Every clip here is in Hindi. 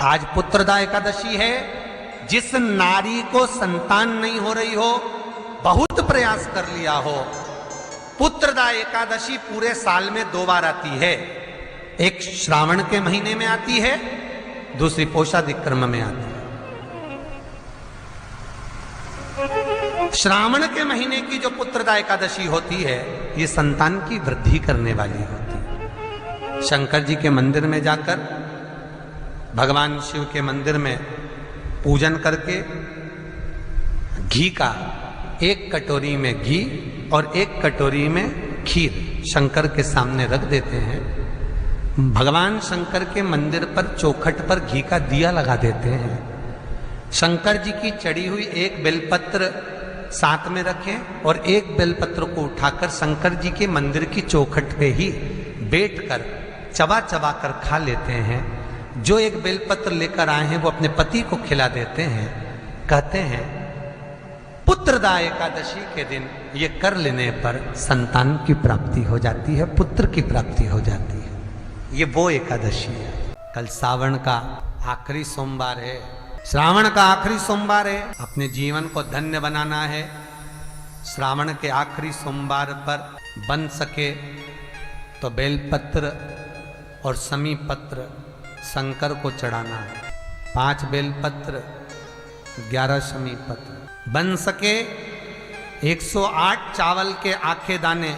आज पुत्रदा एकादशी है। जिस नारी को संतान नहीं हो रही हो, बहुत प्रयास कर लिया हो, पुत्रदा एकादशी पूरे साल में 2 बार आती है। एक श्रावण के महीने में आती है, दूसरी पोषादिक्रम में आती है। श्रावण के महीने की जो पुत्रदा एकादशी होती है, ये संतान की वृद्धि करने वाली होती है। शंकर जी के मंदिर में जाकर, भगवान शिव के मंदिर में पूजन करके घी का 1 कटोरी में घी और 1 कटोरी में खीर शंकर के सामने रख देते हैं। भगवान शंकर के मंदिर पर चौखट पर घी का दिया लगा देते हैं। शंकर जी की चढ़ी हुई 1 बेलपत्र साथ में रखें और 1 बेलपत्र को उठाकर शंकर जी के मंदिर की चौखट पे ही बैठकर चबा चबा कर खा लेते हैं। जो 1 बेलपत्र लेकर आए हैं वो अपने पति को खिला देते हैं। कहते हैं पुत्रदा एकादशी के दिन ये कर लेने पर संतान की प्राप्ति हो जाती है, पुत्र की प्राप्ति हो जाती है। ये वो एकादशी है। कल सावन का आखिरी सोमवार है, श्रावण का आखिरी सोमवार है। अपने जीवन को धन्य बनाना है। श्रावण के आखिरी सोमवार पर बन सके तो बेलपत्र और समी पत्र शंकर को चढ़ाना है। 5 बेलपत्र 11 समी पत्र, बन सके 108 चावल के आखे दाने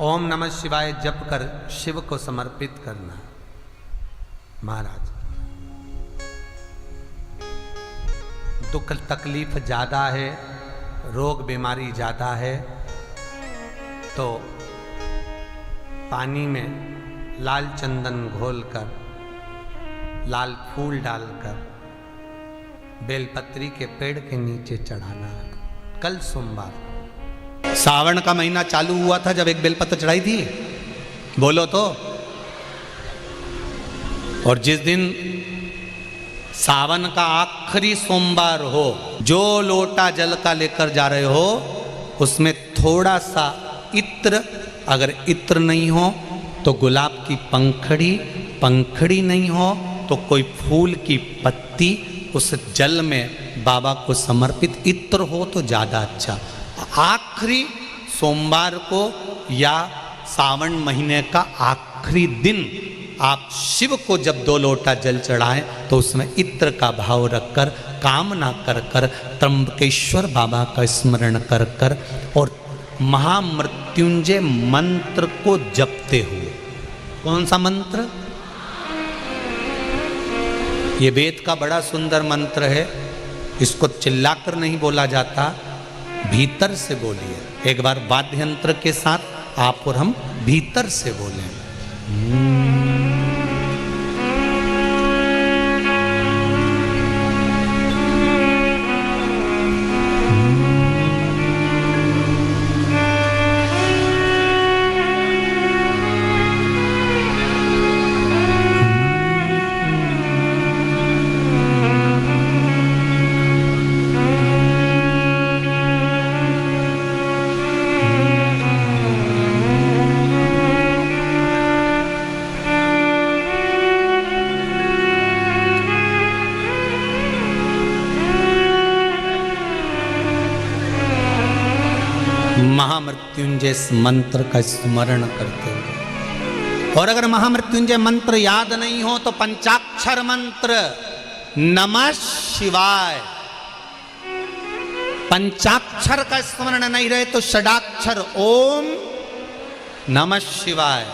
ओम नमः शिवाय जप कर शिव को समर्पित करना। महाराज दुख तकलीफ ज़्यादा है, रोग बीमारी ज़्यादा है, तो पानी में लाल चंदन घोलकर, लाल फूल डालकर बेलपत्री के पेड़ के नीचे चढ़ाना। कल सोमवार सावन का महीना चालू हुआ था जब 1 बेलपत्र चढ़ाई थी, बोलो तो। और जिस दिन सावन का आखिरी सोमवार हो, जो लोटा जल का लेकर जा रहे हो उसमें थोड़ा सा इत्र, अगर इत्र नहीं हो तो गुलाब की पंखड़ी, पंखड़ी नहीं हो तो कोई फूल की पत्ती उस जल में बाबा को समर्पित, इत्र हो तो ज़्यादा अच्छा। आखिरी सोमवार को या सावन महीने का आखिरी दिन आप शिव को जब 2 लोटा जल चढ़ाएं तो उसमें इत्र का भाव रखकर, कामना कर कर, त्र्यंबकेश्वर बाबा का स्मरण कर कर और महामृत्युंजय मंत्र को जपते हुए। कौन सा मंत्र? ये वेद का बड़ा सुंदर मंत्र है। इसको चिल्लाकर नहीं बोला जाता, भीतर से बोलिए। एक बार वाद्य यंत्र के साथ आप और हम भीतर से बोलें। महामृत्युंजय मंत्र का स्मरण करते हुए। और अगर महामृत्युंजय मंत्र याद नहीं हो तो पंचाक्षर मंत्र नमः शिवाय, पंचाक्षर का स्मरण नहीं रहे तो षडाक्षर ओम नमः शिवाय,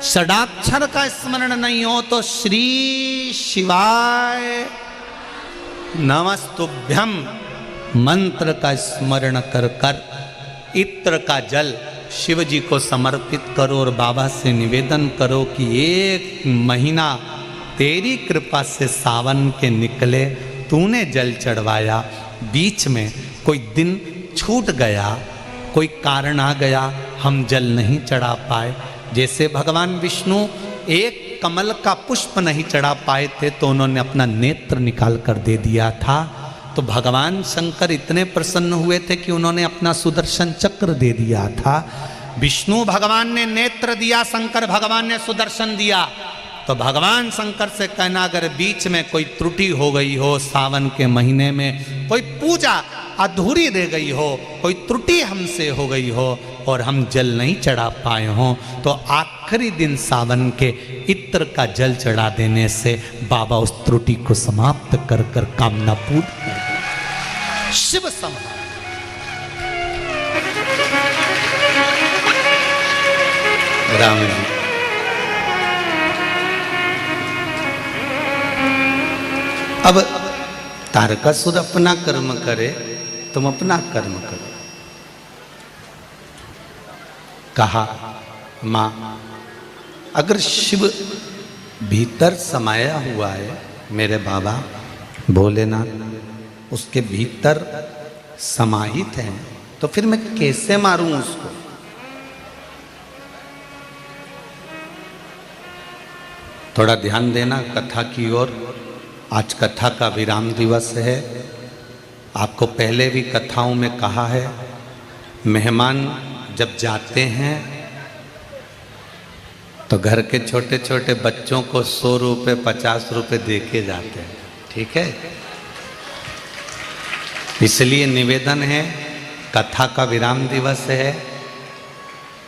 षडाक्षर का स्मरण नहीं हो तो श्री शिवाय नमस्तुभ्यम मंत्र का स्मरण कर कर इत्र का जल शिव जी को समर्पित करो और बाबा से निवेदन करो कि 1 महीना तेरी कृपा से सावन के निकले, तूने जल चढ़वाया, बीच में कोई दिन छूट गया, कोई कारण आ गया, हम जल नहीं चढ़ा पाए। जैसे भगवान विष्णु 1 कमल का पुष्प नहीं चढ़ा पाए थे तो उन्होंने अपना नेत्र निकाल कर दे दिया था। तो भगवान शंकर इतने प्रसन्न हुए थे कि उन्होंने अपना सुदर्शन चक्र दे दिया था। विष्णु भगवान ने नेत्र दिया, शंकर भगवान ने सुदर्शन दिया। तो भगवान शंकर से कहना अगर बीच में कोई त्रुटि हो गई हो, सावन के महीने में कोई पूजा अधूरी रह गई हो, कोई त्रुटि हमसे हो गई हो और हम जल नहीं चढ़ा पाए हों, तो आखिरी दिन सावन के इत्र का जल चढ़ा देने से बाबा उस त्रुटि को समाप्त कर कर कामना पूर्ण कर। शिव संहार। राम जी अब तारकासुर अपना कर्म करे, तुम अपना कर्म करो। कहा मां अगर शिव भीतर समाया हुआ है, मेरे बाबा भोलेनाथ उसके भीतर समाहित हैं, तो फिर मैं कैसे मारूं उसको? थोड़ा ध्यान देना कथा की ओर। आज कथा का विराम दिवस है। आपको पहले भी कथाओं में कहा है, मेहमान जब जाते हैं तो घर के छोटे छोटे बच्चों को 100 रुपये 50 रुपये दे के जाते हैं, ठीक है? इसलिए निवेदन है, कथा का विराम दिवस है।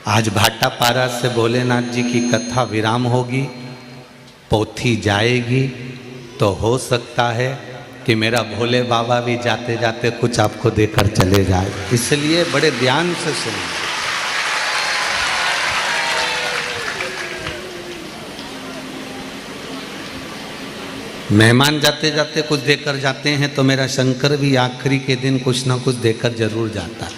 आज भाटापारा से भोलेनाथ जी की कथा विराम होगी, पोथी जाएगी, तो हो सकता है कि मेरा भोले बाबा भी जाते जाते कुछ आपको देकर चले जाए, इसलिए बड़े ध्यान से सुनिए। मेहमान जाते जाते कुछ देकर जाते हैं, तो मेरा शंकर भी आखिरी के दिन कुछ ना कुछ देकर जरूर जाता है।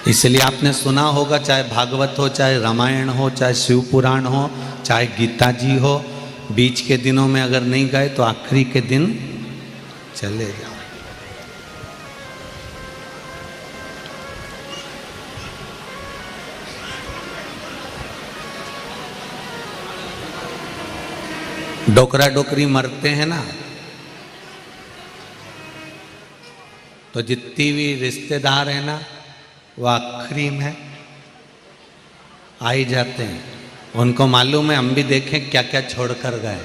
इसलिए आपने सुना होगा, चाहे भागवत हो, चाहे रामायण हो, चाहे शिव पुराण हो, चाहे गीता जी हो, बीच के दिनों में अगर नहीं गए तो आखिरी के दिन चले जाओ। डोकरा डोकरी मरते हैं ना, तो जितनी भी रिश्तेदार हैं ना, वो आखिरी में आ ही जाते हैं। उनको मालूम है, हम भी देखें क्या क्या छोड़कर गए।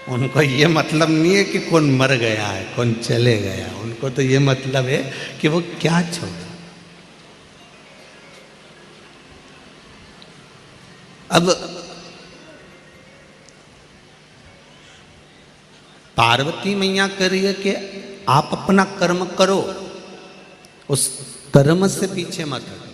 उनको ये मतलब नहीं है कि कौन मर गया है, कौन चले गया, उनको तो ये मतलब है कि वो क्या छोड़ा। अब पार्वती मैया कह रही है कि आप अपना कर्म करो, उस कर्म से पीछे मत हटो।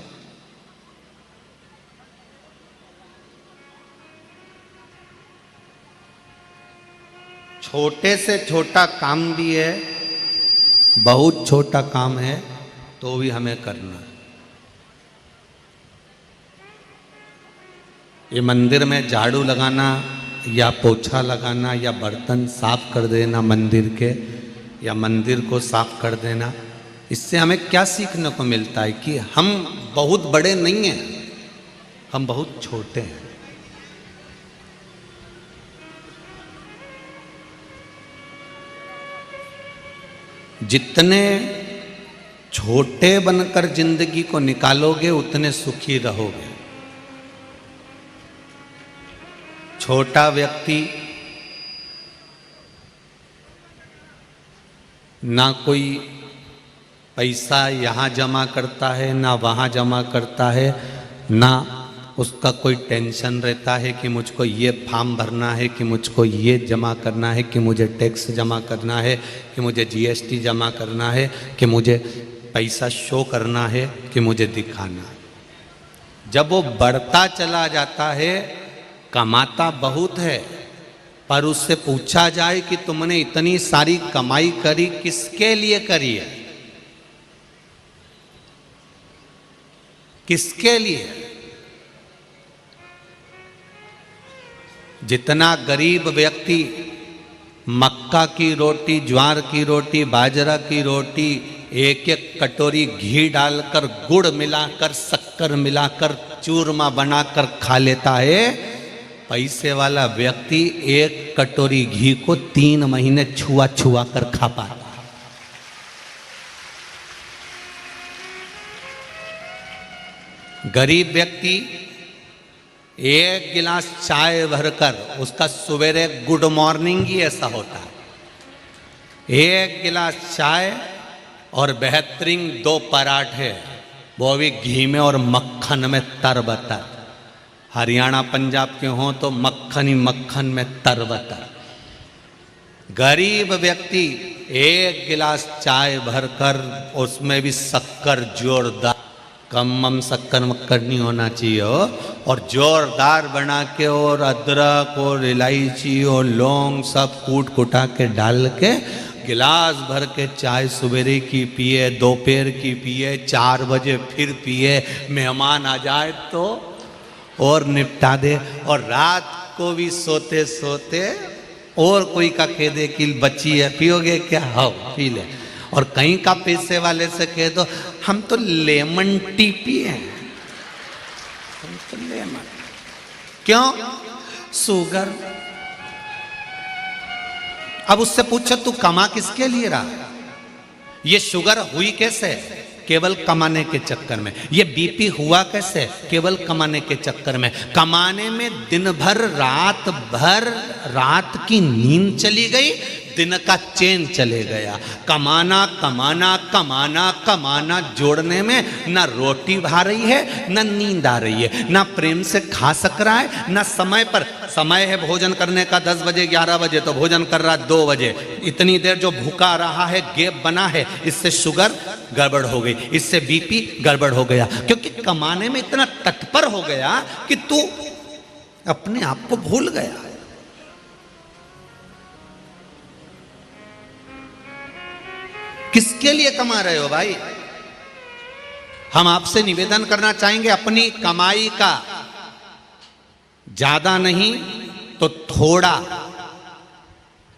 छोटे से छोटा काम भी है, बहुत छोटा काम है, तो भी हमें करना है। ये मंदिर में झाड़ू लगाना या पोछा लगाना या बर्तन साफ कर देना मंदिर के, या मंदिर को साफ कर देना, इससे हमें क्या सीखने को मिलता है कि हम बहुत बड़े नहीं हैं, हम बहुत छोटे हैं। जितने छोटे बनकर जिंदगी को निकालोगे उतने सुखी रहोगे। छोटा व्यक्ति ना कोई पैसा यहाँ जमा करता है, ना वहाँ जमा करता है, ना उसका कोई टेंशन रहता है कि मुझको ये फॉर्म भरना है, कि मुझको ये जमा करना है, कि मुझे टैक्स जमा करना है, कि मुझे जीएसटी जमा करना है, कि मुझे पैसा शो करना है, कि मुझे दिखाना है। जब वो बढ़ता चला जाता है, कमाता बहुत है, पर उससे पूछा जाए कि तुमने इतनी सारी कमाई करी किसके लिए करी है, किसके लिए? जितना गरीब व्यक्ति मक्का की रोटी, ज्वार की रोटी, बाजरा की रोटी एक एक कटोरी घी डालकर, गुड़ मिलाकर, शक्कर मिलाकर, चूरमा बनाकर खा लेता है, पैसे वाला व्यक्ति एक कटोरी घी को 3 महीने छुआ छुआ कर खा पाता। गरीब व्यक्ति एक गिलास चाय भरकर उसका सवेरे गुड मॉर्निंग ही ऐसा होता है। एक गिलास चाय और बेहतरीन 2 पराठे, वो भी घी में और मक्खन में तरबतर। हरियाणा पंजाब के हों तो मक्खन ही मक्खन में तरबतर। गरीब व्यक्ति एक गिलास चाय भरकर उसमें भी शक्कर जोरदार, कम शक्कर मक्कर नहीं होना चाहिए हो, और जोरदार बना के और अदरक और इलायची और लौंग सब कूट कुटा के डाल के गिलास भर के चाय सवेरे की पिए, दोपहर की पिए, 4 बजे फिर पिए, मेहमान आ जाए तो और निपटा दे, और रात को भी सोते सोते और कोई का कह दे कि बच्ची है पियोगे क्या, हो पी ले। और कहीं का पैसे वाले से कह दो हम तो लेमन टी पिए, हम तो लेमन, क्यों, शुगर। अब उससे पूछो तू कमा किसके लिए रहा, ये शुगर हुई कैसे, केवल कमाने के चक्कर में। ये बीपी हुआ कैसे, केवल कमाने के चक्कर में। कमाने में दिन भर रात भर रात की नींद चली गई, दिन का चैन चले गया। कमाना कमाना कमाना कमाना जोड़ने में ना रोटी भा रही है, ना नींद आ रही है, ना प्रेम से खा सक रहा है, ना समय पर। समय है भोजन करने का 10 बजे 11 बजे, तो भोजन कर रहा 2 बजे। इतनी देर जो भूखा रहा है, गैप बना है, इससे शुगर गड़बड़ हो गई, इससे बीपी गड़बड़ हो गया। क्योंकि कमाने में इतना तत्पर हो गया कि तू अपने आप को भूल गया। किसके लिए कमा रहे हो भाई? हम आपसे निवेदन करना चाहेंगे, अपनी कमाई का ज्यादा नहीं तो थोड़ा,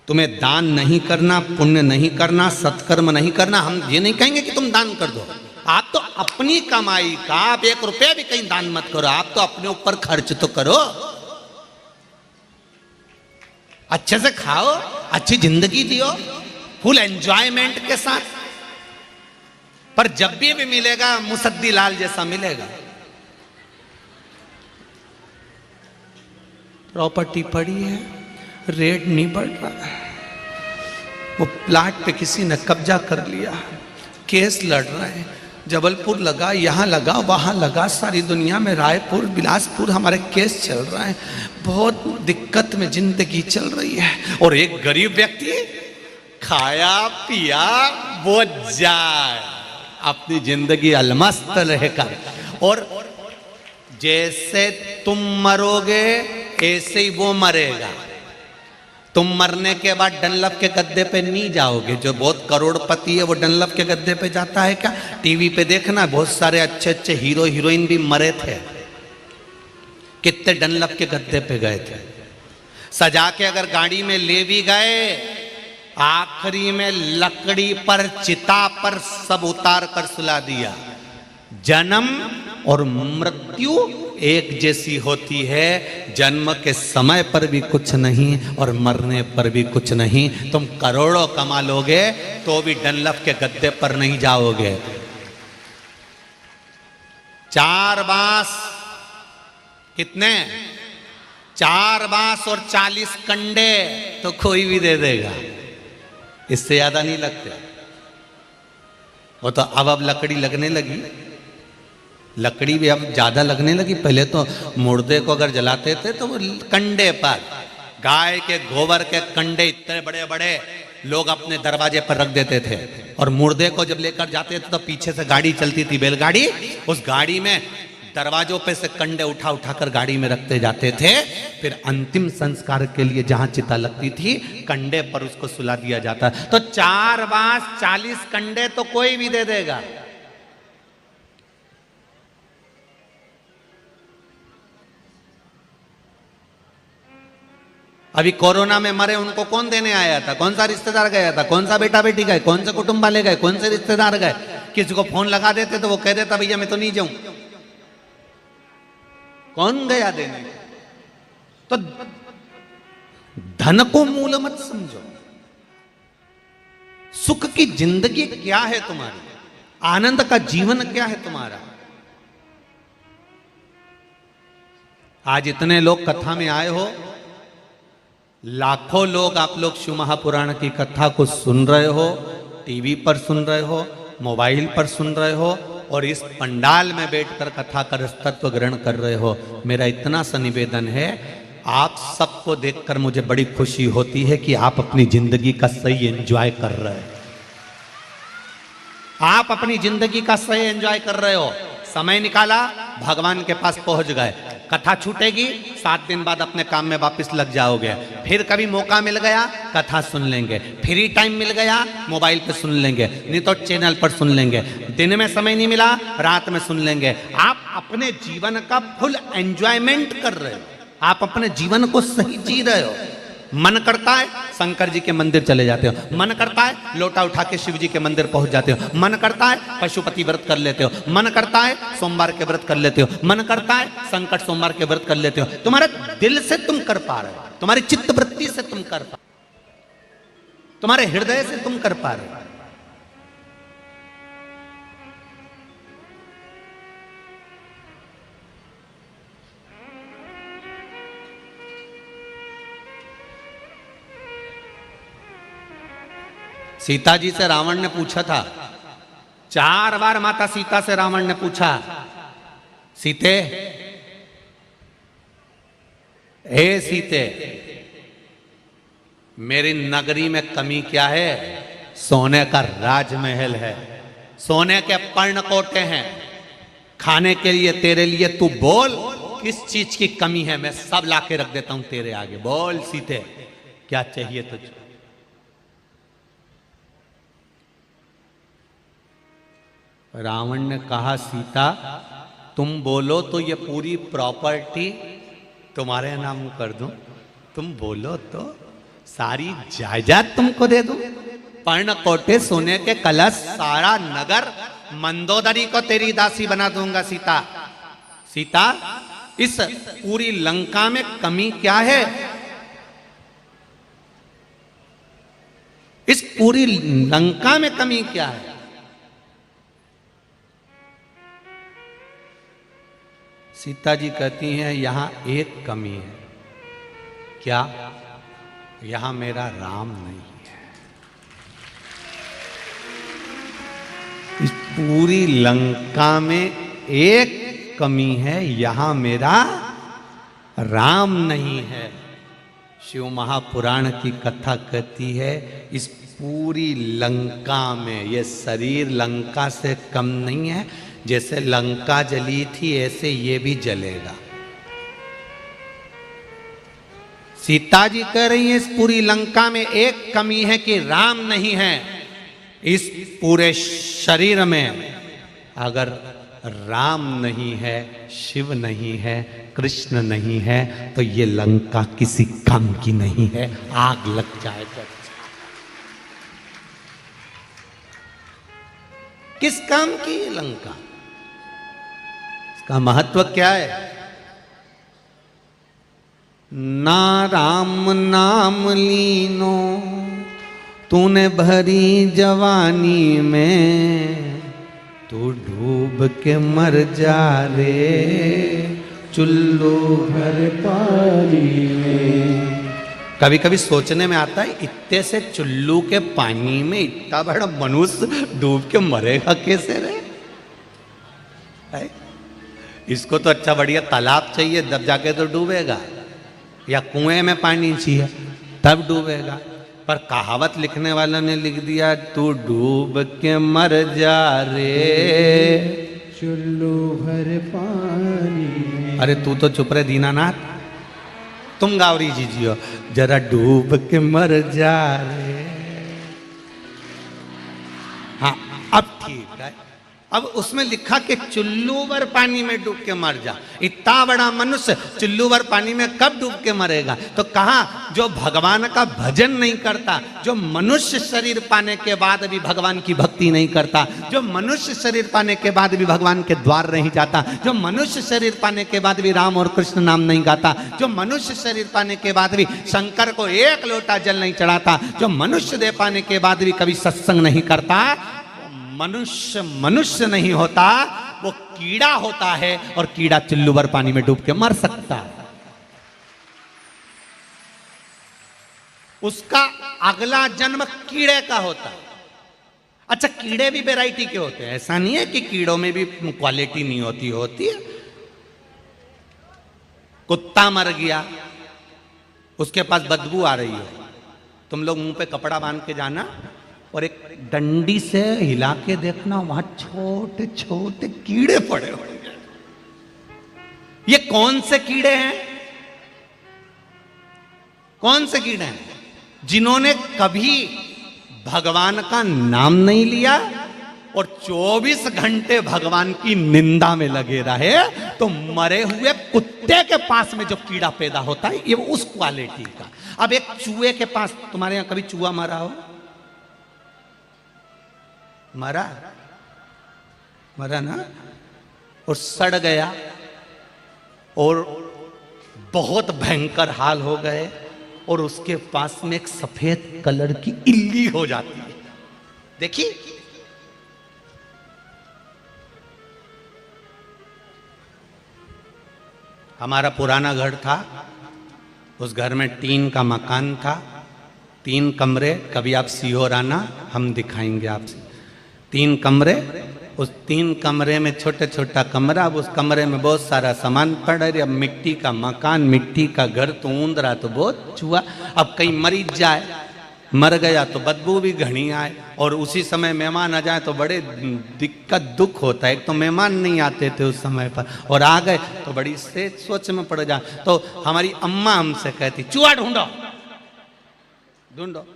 तुम्हें दान नहीं करना, पुण्य नहीं करना, सत्कर्म नहीं करना। हम ये नहीं कहेंगे कि तुम दान कर दो, आप तो अपनी कमाई का आप 1 रुपया भी कहीं दान मत करो, आप तो अपने ऊपर खर्च तो करो। अच्छे से खाओ, अच्छी जिंदगी जियो, फुल एंजॉयमेंट के साथ। पर जब भी मिलेगा मुसद्दी लाल जैसा मिलेगा। प्रॉपर्टी पड़ी है, रेट नहीं बढ़ रहा, वो प्लाट पे किसी ने कब्जा कर लिया, केस लड़ रहा है, जबलपुर लगा, यहाँ लगा, वहाँ लगा, सारी दुनिया में रायपुर बिलासपुर हमारे केस चल रहा है। बहुत दिक्कत में जिंदगी चल रही है। और एक गरीब व्यक्ति खाया पिया वो जाए, अपनी जिंदगी अलमस्त रहकर। और जैसे तुम मरोगे ऐसे ही वो मरेगा। तुम मरने के बाद डनलप के गद्दे पे नहीं जाओगे। जो बहुत करोड़पति है वो डनलप के गद्दे पे जाता है क्या? टीवी पे देखना, बहुत सारे अच्छे अच्छे हीरो हीरोइन भी मरे थे, कितने डनलप के गद्दे पे गए थे। सजा के अगर गाड़ी में ले भी गए, आखिरी में लकड़ी पर चिता पर सब उतार कर सुला दिया। जन्म और मृत्यु एक जैसी होती है। जन्म के समय पर भी कुछ नहीं और मरने पर भी कुछ नहीं। तुम करोड़ों कमा लोगे तो भी डनलप के गद्दे पर नहीं जाओगे। 4 बांस कितने? 4 बांस और 40 कंडे तो कोई भी दे देगा, इससे ज्यादा नहीं लगते। वो तो अब लकड़ी लगने लगी, लकड़ी भी अब ज्यादा लगने लगी। पहले तो मुर्दे को अगर जलाते थे तो वो कंडे पर, गाय के गोबर के कंडे इतने बड़े बड़े लोग अपने दरवाजे पर रख देते थे। और मुर्दे को जब लेकर जाते थे तो पीछे से गाड़ी चलती थी, बैलगाड़ी, उस गाड़ी में दरवाजों पे से कंडे उठा उठा कर गाड़ी में रखते जाते थे। फिर अंतिम संस्कार के लिए जहां चिता लगती थी, कंडे पर उसको सुला दिया जाता। तो 4 बांस 40 कंडे तो कोई भी दे देगा। अभी कोरोना में मरे उनको कौन देने आया था? कौन सा रिश्तेदार गया था? कौन सा बेटा बेटी गए? कौन से कुटुंब वाले गए? कौन से रिश्तेदार गए? किसी को फोन लगा देते तो वो कह देता भैया मैं तो नहीं जाऊं। कौन गया देने? तो धन को मूल मत समझो। सुख की जिंदगी क्या है तुम्हारी? आनंद का जीवन क्या है तुम्हारा? आज इतने लोग कथा में आए हो, लाखों लोग आप लोग शिव महापुराण की कथा को सुन रहे हो, टीवी पर सुन रहे हो, मोबाइल पर सुन रहे हो, और इस पंडाल में बैठकर कथा का तत्व ग्रहण कर रहे हो। मेरा इतना सा निवेदन है, आप सबको देखकर मुझे बड़ी खुशी होती है कि आप अपनी जिंदगी का सही एंजॉय कर रहे हो। आप अपनी जिंदगी का सही एंजॉय कर रहे हो। समय निकाला, भगवान के पास पहुंच गए। कथा छूटेगी, 7 दिन बाद अपने काम में वापस लग जाओगे। फिर कभी मौका मिल गया कथा सुन लेंगे, फ्री टाइम मिल गया मोबाइल पे सुन लेंगे, नहीं तो चैनल पर सुन लेंगे। दिन में समय नहीं मिला रात में सुन लेंगे। आप अपने जीवन का फुल एंजॉयमेंट कर रहे हो, आप अपने जीवन को सही जी रहे हो। मन करता है शंकर जी के मंदिर चले जाते हो, मन करता है लोटा उठा के शिव जी के मंदिर पहुंच जाते हो, मन करता है पशुपति व्रत कर लेते हो, मन करता है सोमवार के व्रत कर लेते हो, मन करता है संकट सोमवार के व्रत कर लेते हो। तुम्हारे दिल से तुम कर पा रहे हो, तुम्हारी चित्त वृत्ति से तुम कर पा, तुम्हारे हृदय से तुम कर पा रहे हो। सीता जी से रावण ने पूछा था, 4 बार माता सीता से रावण ने पूछा, सीते, हे सीते, मेरी नगरी में कमी क्या है? सोने का राजमहल है, सोने के पर्णकोटे हैं, खाने के लिए तेरे लिए तू बोल किस चीज की कमी है, मैं सब लाके रख देता हूं तेरे आगे। बोल सीते, क्या चाहिए तुझे? रावण ने कहा, सीता तुम बोलो तो ये पूरी प्रॉपर्टी तुम्हारे नाम कर दूं, तुम बोलो तो सारी जायदाद तुमको दे दूं, पर्णकोटे, सोने के कलश, सारा नगर, मंदोदरी को तेरी दासी बना दूंगा। सीता, सीता इस पूरी लंका में कमी क्या है? इस पूरी लंका में कमी क्या है? सीता जी कहती हैं, यहां एक कमी है। क्या? यहां मेरा राम नहीं है। इस पूरी लंका में एक कमी है, यहां मेरा राम नहीं है। शिव महापुराण की कथा कहती है, इस पूरी लंका में ये शरीर लंका से कम नहीं है। जैसे लंका जली थी ऐसे ये भी जलेगा। सीता जी कह रही है, इस पूरी लंका में एक कमी है कि राम नहीं है। इस पूरे शरीर में अगर राम नहीं है, शिव नहीं है, कृष्ण नहीं है, तो ये लंका किसी काम की नहीं है, आग लग जाए तो। किस काम की ये लंका? इसका महत्व क्या है? ना राम नाम लीनो तूने भरी जवानी में, तू डूब के मर जा रे चुल्लू भर पानी में। कभी कभी सोचने में आता है, इतने से चुल्लू के पानी में इतना बड़ा मनुष्य डूब के मरेगा कैसे रे? इसको तो अच्छा बढ़िया तालाब चाहिए, तब जाके तो डूबेगा, या कुएं में पानी चाहिए तब डूबेगा। पर कहावत लिखने वालों ने लिख दिया, तू डूब के मर जा रे चुल्लू भर पानी। अरे तू तो चुप रहे दीनानाथ, तुम गावरी जी जियो, जरा डूब के मर जा रे। हाँ अब ठीक है। अब उसमें लिखा कि चुल्लू भर पानी में डूब के मर जा। इतना बड़ा मनुष्य चुल्लू भर पानी में कब डूब के मरेगा? तो कहा, जो भगवान का भजन नहीं करता, जो मनुष्य शरीर पाने के बाद भी भगवान की भक्ति नहीं करता, जो मनुष्य शरीर पाने के बाद भी भगवान के द्वार नहीं जाता, जो मनुष्य शरीर पाने के बाद भी राम और कृष्ण नाम नहीं गाता, जो मनुष्य शरीर पाने के बाद भी शंकर को एक लोटा जल नहीं चढ़ाता, जो मनुष्य देह पाने के बाद भी कभी सत्संग नहीं करता, मनुष्य मनुष्य नहीं होता, वो कीड़ा होता है, और कीड़ा चुल्लू भर पानी में डूब के मर सकता है। उसका अगला जन्म कीड़े का होता है। अच्छा, कीड़े भी वैरायटी के होते हैं, ऐसा नहीं है कि कीड़ों में भी क्वालिटी नहीं होती, होती है। कुत्ता मर गया, उसके पास बदबू आ रही है, तुम लोग मुंह पे कपड़ा बांध के जाना और एक डंडी से हिला के देखना, वहां छोटे छोटे कीड़े पड़े होंगे। ये कौन से कीड़े हैं? कौन से कीड़े हैं? जिन्होंने कभी भगवान का नाम नहीं लिया और 24 घंटे भगवान की निंदा में लगे रहे, तो मरे हुए कुत्ते के पास में जो कीड़ा पैदा होता है ये उस क्वालिटी का। अब एक चूहे के पास, तुम्हारे यहां कभी चूहा मरा हो? मरा ना, और सड़ गया और बहुत भयंकर हाल हो गए, और उसके पास में एक सफेद कलर की इल्ली हो जाती है। देखिए, हमारा पुराना घर था, उस घर में टीन का मकान था, 3 कमरे। कभी आप सीहोर आना, हम दिखाएंगे आपसे 3 कमरे। उस 3 कमरे में छोटा छोटा कमरा, अब उस कमरे में बहुत सारा सामान पड़ रहा है। अब मिट्टी का मकान, मिट्टी का घर, तो ऊंदरा तो बहुत चूहा। अब कहीं मरीज जाए, मर गया तो बदबू भी घनी आए, और उसी समय मेहमान आ जाए तो बड़े दिक्कत दुख होता है। एक तो मेहमान नहीं आते थे उस समय पर, और आ गए तो बड़ी से सोच में पड़ जाए। तो हमारी अम्मा हमसे कहती, चूहा ढूंढो ढूंढो।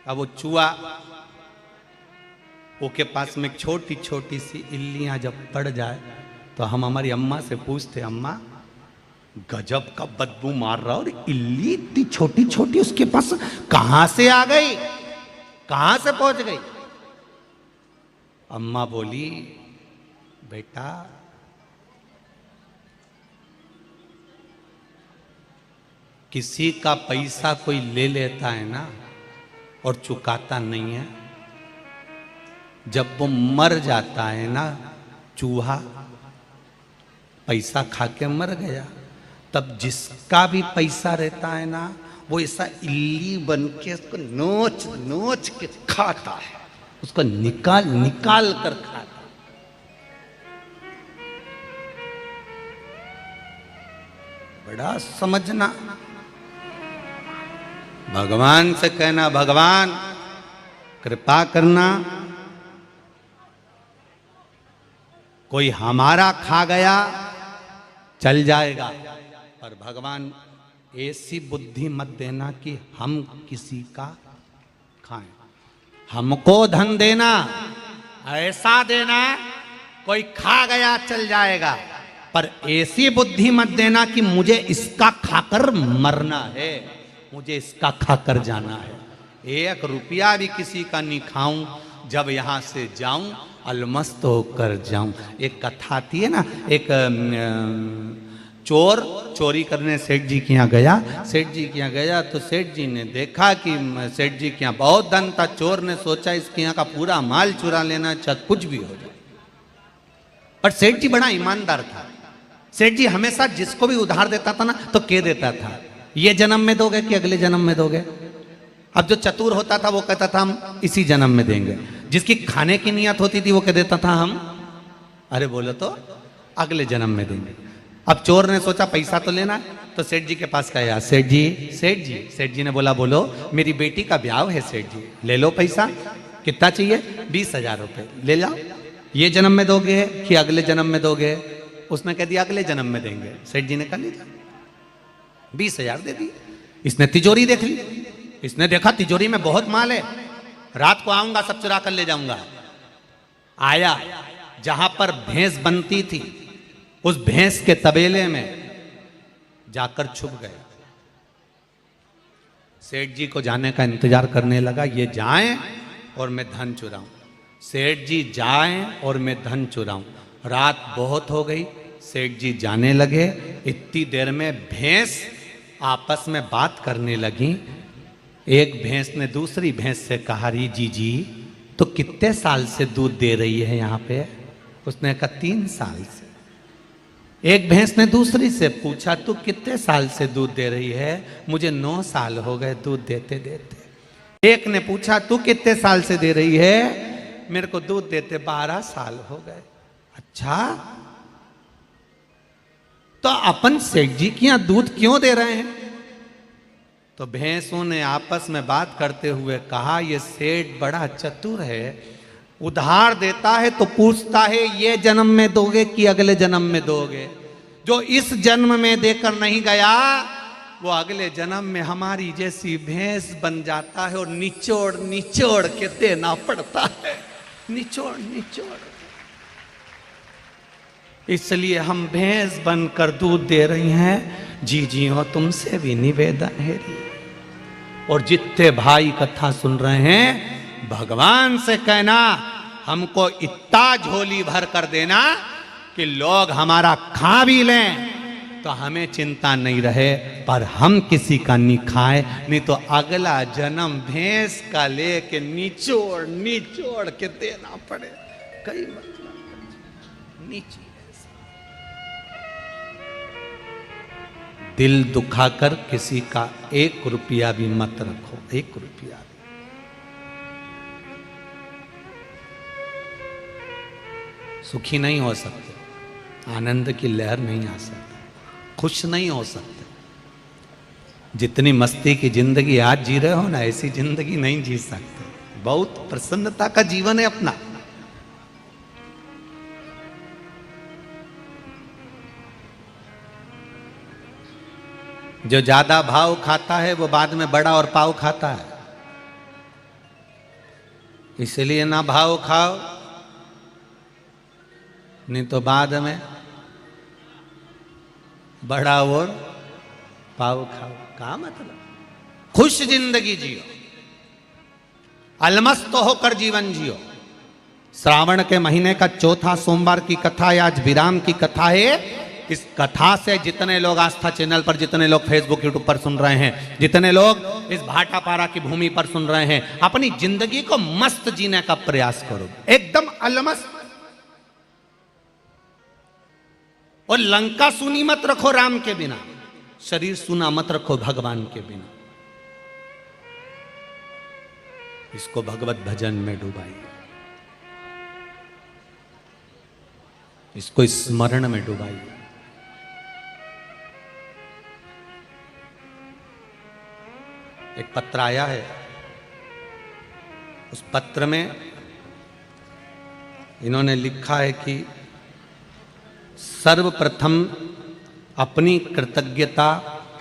अब वो चूहा, वो के पास में छोटी छोटी सी इल्लियां जब पड़ जाए तो हम हमारी अम्मा से पूछते, अम्मा गजब का बदबू मार रहा, और इल्ली इतनी छोटी छोटी उसके पास कहां से आ गई, कहां से पहुंच गई? अम्मा बोली, बेटा किसी का पैसा कोई ले लेता है ना और चुकाता नहीं है, जब वो मर जाता है ना, चूहा पैसा खा के मर गया, तब जिसका भी पैसा रहता है ना, वो ऐसा इल्ली बन के उसको नोच नोच के खाता है, उसको निकाल निकाल कर खाता। बड़ा समझना। भगवान से कहना, भगवान कृपा करना, कोई हमारा खा गया चल जाएगा, पर भगवान ऐसी बुद्धि मत देना कि हम किसी का खाएं। हमको धन देना ऐसा देना कोई खा गया चल जाएगा, पर ऐसी बुद्धि मत देना कि मुझे इसका खाकर मरना है, मुझे इसका खाकर जाना है। 1 रुपया भी किसी का नहीं खाऊं, जब यहां से जाऊं अलमस्त होकर जाऊं। एक कथा थी है ना, एक चोर चोरी करने सेठ जी के यहाँ गया। सेठ जी के यहाँ गया तो सेठ जी ने देखा कि सेठ जी के यहाँ बहुत धन था। चोर ने सोचा इसके यहाँ का पूरा माल चुरा लेना, चाहे कुछ भी हो जाए। पर सेठ जी बड़ा ईमानदार था। सेठ जी हमेशा जिसको भी उधार देता था ना तो कह देता था, ये जन्म में दोगे कि अगले जन्म में दोगे। अब जो चतुर होता था वो कहता था हम इसी जन्म में देंगे। जिसकी खाने की नियत होती थी वो कह देता था हम, अरे बोलो तो अगले जन्म में देंगे। अब चोर ने सोचा पैसा तो लेना, तो सेठ जी के पास गया, सेठ जी सेठ जी। सेठ जी ने बोला, बोलो मेरी बेटी का ब्याह है सेठ जी, ले लो पैसा। कितना चाहिए? 20,000 रुपये। ले जाओ। ये जन्म में दोगे कि अगले जन्म में दोगे? उसने कह दिया अगले जन्म में देंगे। सेठ जी ने कहा ले जाओ। 20,000 दे दी। इसने तिजोरी देख ली, इसने देखा तिजोरी में बहुत माल है, रात को आऊंगा सब चुरा कर ले जाऊंगा। आया, जहां पर भैंस बनती थी उस भैंस के तबेले में जाकर छुप गए। सेठ जी को जाने का इंतजार करने लगा, ये जाएं और मैं धन चुराऊं, सेठ जी जाएं और मैं धन चुराऊं। रात बहुत हो गई, सेठ जी जाने लगे। इतनी देर में भैंस आपस में बात करने लगी। एक भैंस ने दूसरी भैंस से कहा, री जी तो कितने साल से दूध दे रही है यहाँ पे? उसने कहा 3 साल से। एक भैंस ने दूसरी से पूछा, तू कितने साल से दूध दे रही है? मुझे 9 साल हो गए दूध देते देते। एक ने पूछा, तू कितने साल से दे रही है? मेरे को दूध देते 12 साल हो गए। अच्छा, तो अपन सेठ जी के यहां दूध क्यों दे रहे हैं? तो भैंसों ने आपस में बात करते हुए कहा, ये सेठ बड़ा चतुर है, उधार देता है तो पूछता है ये जन्म में दोगे कि अगले जन्म में दोगे। जो इस जन्म में देकर नहीं गया वो अगले जन्म में हमारी जैसी भैंस बन जाता है और निचोड़ निचोड़ के देना पड़ता है, निचोड़ निचोड़। इसलिए हम भैंस बनकर दूध दे रही हैं। जी जी हो, तुमसे भी निवेदन है री। और जितने भाई कथा सुन रहे हैं, भगवान से कहना हमको इतना झोली भर कर देना कि लोग हमारा खा भी लें तो हमें चिंता नहीं रहे, पर हम किसी का नहीं खाए, नहीं तो अगला जन्म भैंस का लेके निचोड़ निचोड़ के देना पड़े। कई मतलब नीची दिल दुखाकर किसी का 1 रुपया भी मत रखो, 1 रुपया। सुखी नहीं हो सकते, आनंद की लहर नहीं आ सकती, खुश नहीं हो सकते। जितनी मस्ती की जिंदगी आज जी रहे हो ना, ऐसी जिंदगी नहीं जी सकते। बहुत प्रसन्नता का जीवन है अपना। जो ज्यादा भाव खाता है वो बाद में बड़ा और पाव खाता है। इसलिए ना भाव खाओ, नहीं तो बाद में बड़ा और पाव खाओ। क्या मतलब? खुश जिंदगी जियो, अलमस्त होकर जीवन जियो। श्रावण के महीने का चौथा सोमवार की कथा है, आज विराम की कथा है। इस कथा से जितने लोग आस्था चैनल पर, जितने लोग फेसबुक यूट्यूब पर सुन रहे हैं, जितने लोग इस भाटापारा की भूमि पर सुन रहे हैं, अपनी जिंदगी को मस्त जीने का प्रयास करो, एकदम अलमस्त। और लंका सुनी मत रखो राम के बिना, शरीर सुना मत रखो भगवान के बिना। इसको भगवत भजन में डुबाइए, इसको स्मरण में डुबाइए। एक पत्र आया है, उस पत्र में इन्होंने लिखा है कि सर्वप्रथम अपनी कृतज्ञता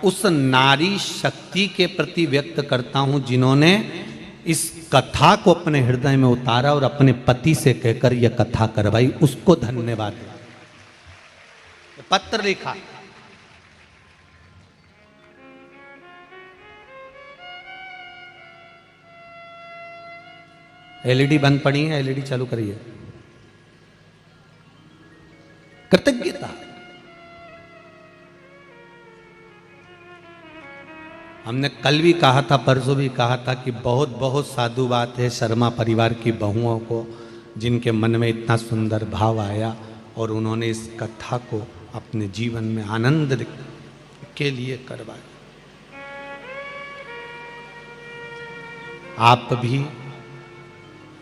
उस नारी शक्ति के प्रति व्यक्त करता हूं जिन्होंने इस कथा को अपने हृदय में उतारा और अपने पति से कहकर यह कथा करवाई, उसको धन्यवाद। पत्र लिखा। एलईडी बंद पड़ी है, एलईडी चालू करिए। कृतज्ञता। हमने कल भी कहा था, परसों भी कहा था कि बहुत बहुत साधु बात है शर्मा परिवार की बहुओं को, जिनके मन में इतना सुंदर भाव आया और उन्होंने इस कथा को अपने जीवन में आनंद के लिए करवाया। आप भी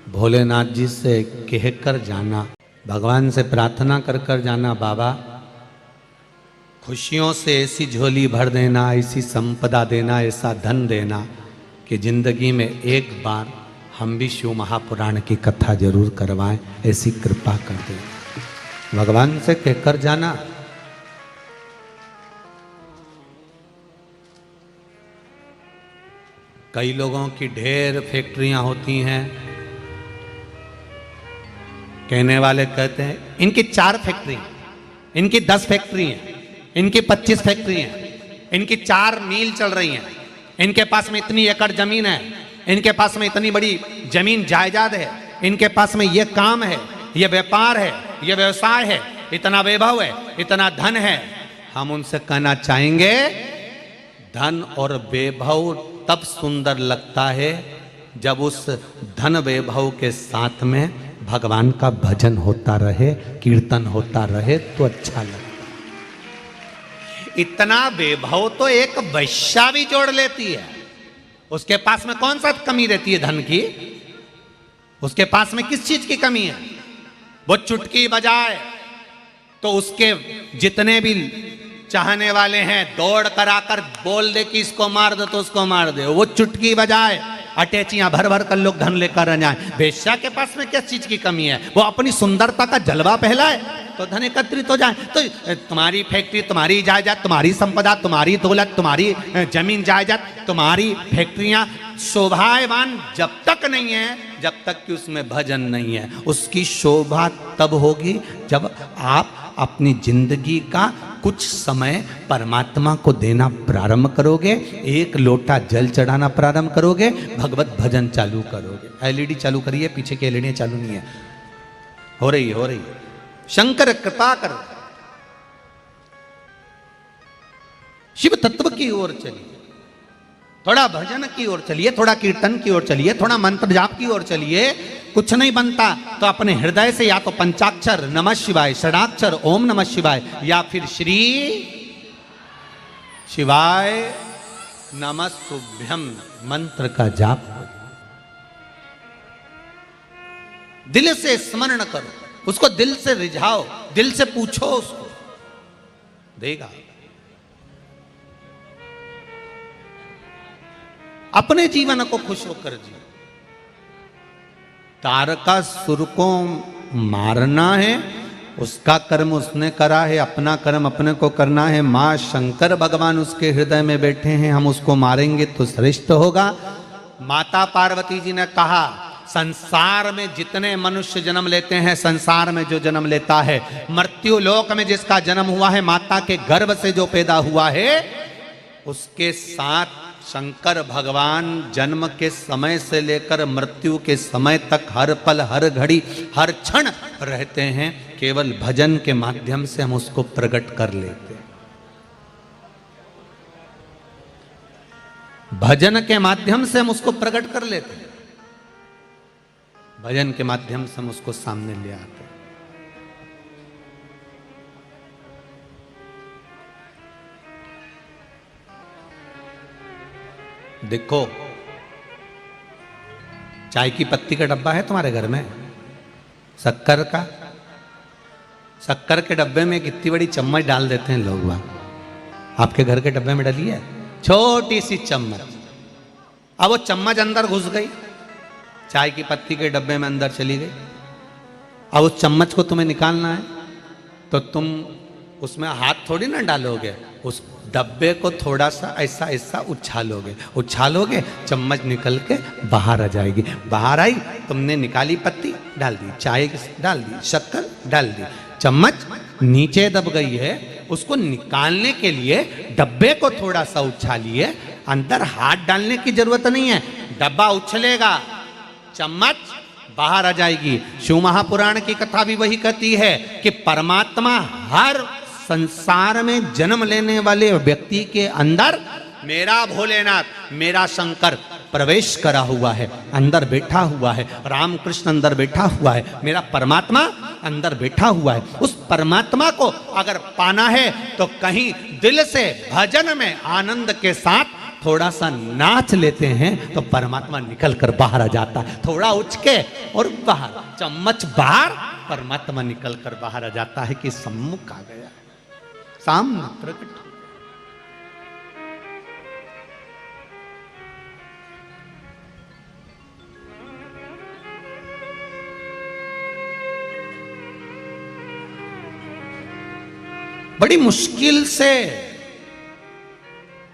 भोलेनाथ जी से कहकर जाना, भगवान से प्रार्थना कर कर जाना, बाबा खुशियों से ऐसी झोली भर देना, ऐसी संपदा देना, ऐसा धन देना कि जिंदगी में एक बार हम भी शिव महापुराण की कथा जरूर करवाएं, ऐसी कृपा कर दे। भगवान से कहकर जाना। कई लोगों की ढेर फैक्ट्रियां होती हैं, कहने वाले कहते हैं इनकी 4 फैक्ट्री, इनकी 10 फैक्ट्री हैं, इनकी 25 फैक्ट्री हैं, इनकी 4 मील चल रही हैं, इनके पास में इतनी एकड़ जमीन है, इनके पास में इतनी बड़ी जमीन जायदाद है, इनके पास में ये काम है, ये व्यापार है, ये व्यवसाय है, इतना वैभव है, इतना धन है। हम उनसे कहना चाहेंगे धन और वैभव तब सुंदर लगता है जब उस धन वैभव के साथ में भगवान का भजन होता रहे, कीर्तन होता रहे तो अच्छा लगता है। इतना वैभव तो एक वैश्या भी जोड़ लेती है। उसके पास में कौन सा कमी रहती है धन की? उसके पास में किस चीज की कमी है? वो चुटकी बजाए तो उसके जितने भी चाहने वाले हैं दौड़ कर आकर बोल दे कि इसको मार दो तो उसको मार दे। वो चुटकी बजाए, अटैचियां भर भर कर लोग धन लेकर आ जाए। वेश्या के पास में किस चीज की कमी है? वो अपनी सुंदरता का जलवा फैलाए तो धन एकत्रित हो जाए। तो तुम्हारी फैक्ट्री, तुम्हारी जायदाद, तुम्हारी संपदा, तुम्हारी दौलत, तुम्हारी जमीन जायदाद, तुम्हारी फैक्ट्रियां शोभावान जब तक नहीं है, जब तक कि उसमें भजन नहीं है। उसकी शोभा तब होगी जब आप अपनी जिंदगी का कुछ समय परमात्मा को देना प्रारंभ करोगे, एक लोटा जल चढ़ाना प्रारंभ करोगे, भगवत भजन चालू करोगे। एलईडी चालू करिए, पीछे की एलईडी चालू नहीं है। हो रही है। शंकर कृपा करो, शिव तत्व की ओर चलिए, थोड़ा भजन की ओर चलिए, थोड़ा कीर्तन की ओर चलिए, थोड़ा मंत्र जाप की ओर चलिए। कुछ नहीं बनता तो अपने हृदय से या तो पंचाक्षर नमः शिवाय, षडाक्षर ओम नमः शिवाय, या फिर श्री शिवाय नमस्तुभ्यम मंत्र का जाप करो। दिल से स्मरण करो, उसको दिल से रिझाओ, दिल से पूछो, उसको देगा। अपने जीवन को खुश होकर जियो। तारकासुर को मारना है, उसका कर्म उसने करा है, अपना कर्म अपने को करना है। मां शंकर भगवान उसके हृदय में बैठे हैं, हम उसको मारेंगे तो श्रेष्ठ होगा। माता पार्वती जी ने कहा, संसार में जितने मनुष्य जन्म लेते हैं, संसार में जो जन्म लेता है, मृत्यु लोक में जिसका जन्म हुआ है, माता के गर्भ से जो पैदा हुआ है, उसके साथ शंकर भगवान जन्म के समय से लेकर मृत्यु के समय तक हर पल, हर घड़ी, हर क्षण रहते हैं। केवल भजन के माध्यम से हम उसको प्रकट कर लेते हैं। भजन के माध्यम से हम उसको प्रकट कर लेते हैं। भजन के माध्यम से हम उसको सामने ले आते हैं। देखो, चाय की पत्ती का डब्बा है तुम्हारे घर में, शक्कर का, शक्कर के डब्बे में कितनी बड़ी चम्मच डाल देते हैं लोग। आपके घर के डब्बे में डली है छोटी सी चम्मच। अब वो चम्मच अंदर घुस गई, चाय की पत्ती के डब्बे में अंदर चली गई। अब उस चम्मच को तुम्हें निकालना है तो तुम उसमें हाथ थोड़ी ना डालोगे, उस डब्बे को थोड़ा सा ऐसा ऐसा उछालोगे, चम्मच निकल के बाहर आ जाएगी। बाहर आई, तुमने निकाली पत्ती, डाल दी, चाय डाल दी, शक्कर डाल दी, चम्मच नीचे दब गई है। उसको निकालने के लिए डब्बे को थोड़ा सा उछालिए, अंदर हाथ डालने की जरूरत नहीं है। डब्बा उछलेगा, चम्मच बाहर आ जाएगी। शिव महापुराण की कथा भी वही कहती है कि परमात्मा हर संसार में जन्म लेने वाले व्यक्ति के अंदर मेरा भोलेनाथ, मेरा शंकर प्रवेश करा हुआ है, अंदर बैठा हुआ है। रामकृष्ण अंदर बैठा हुआ है, मेरा परमात्मा अंदर बैठा हुआ है। उस परमात्मा को अगर पाना है तो कहीं दिल से भजन में आनंद के साथ थोड़ा सा नाच लेते हैं तो परमात्मा निकल कर बाहर आ जाता है। थोड़ा उचके और बाहर, चम्मच बाहर, परमात्मा निकल कर बाहर आ जाता है कि सम्मुख आ गया, सामने प्रकट। बड़ी मुश्किल से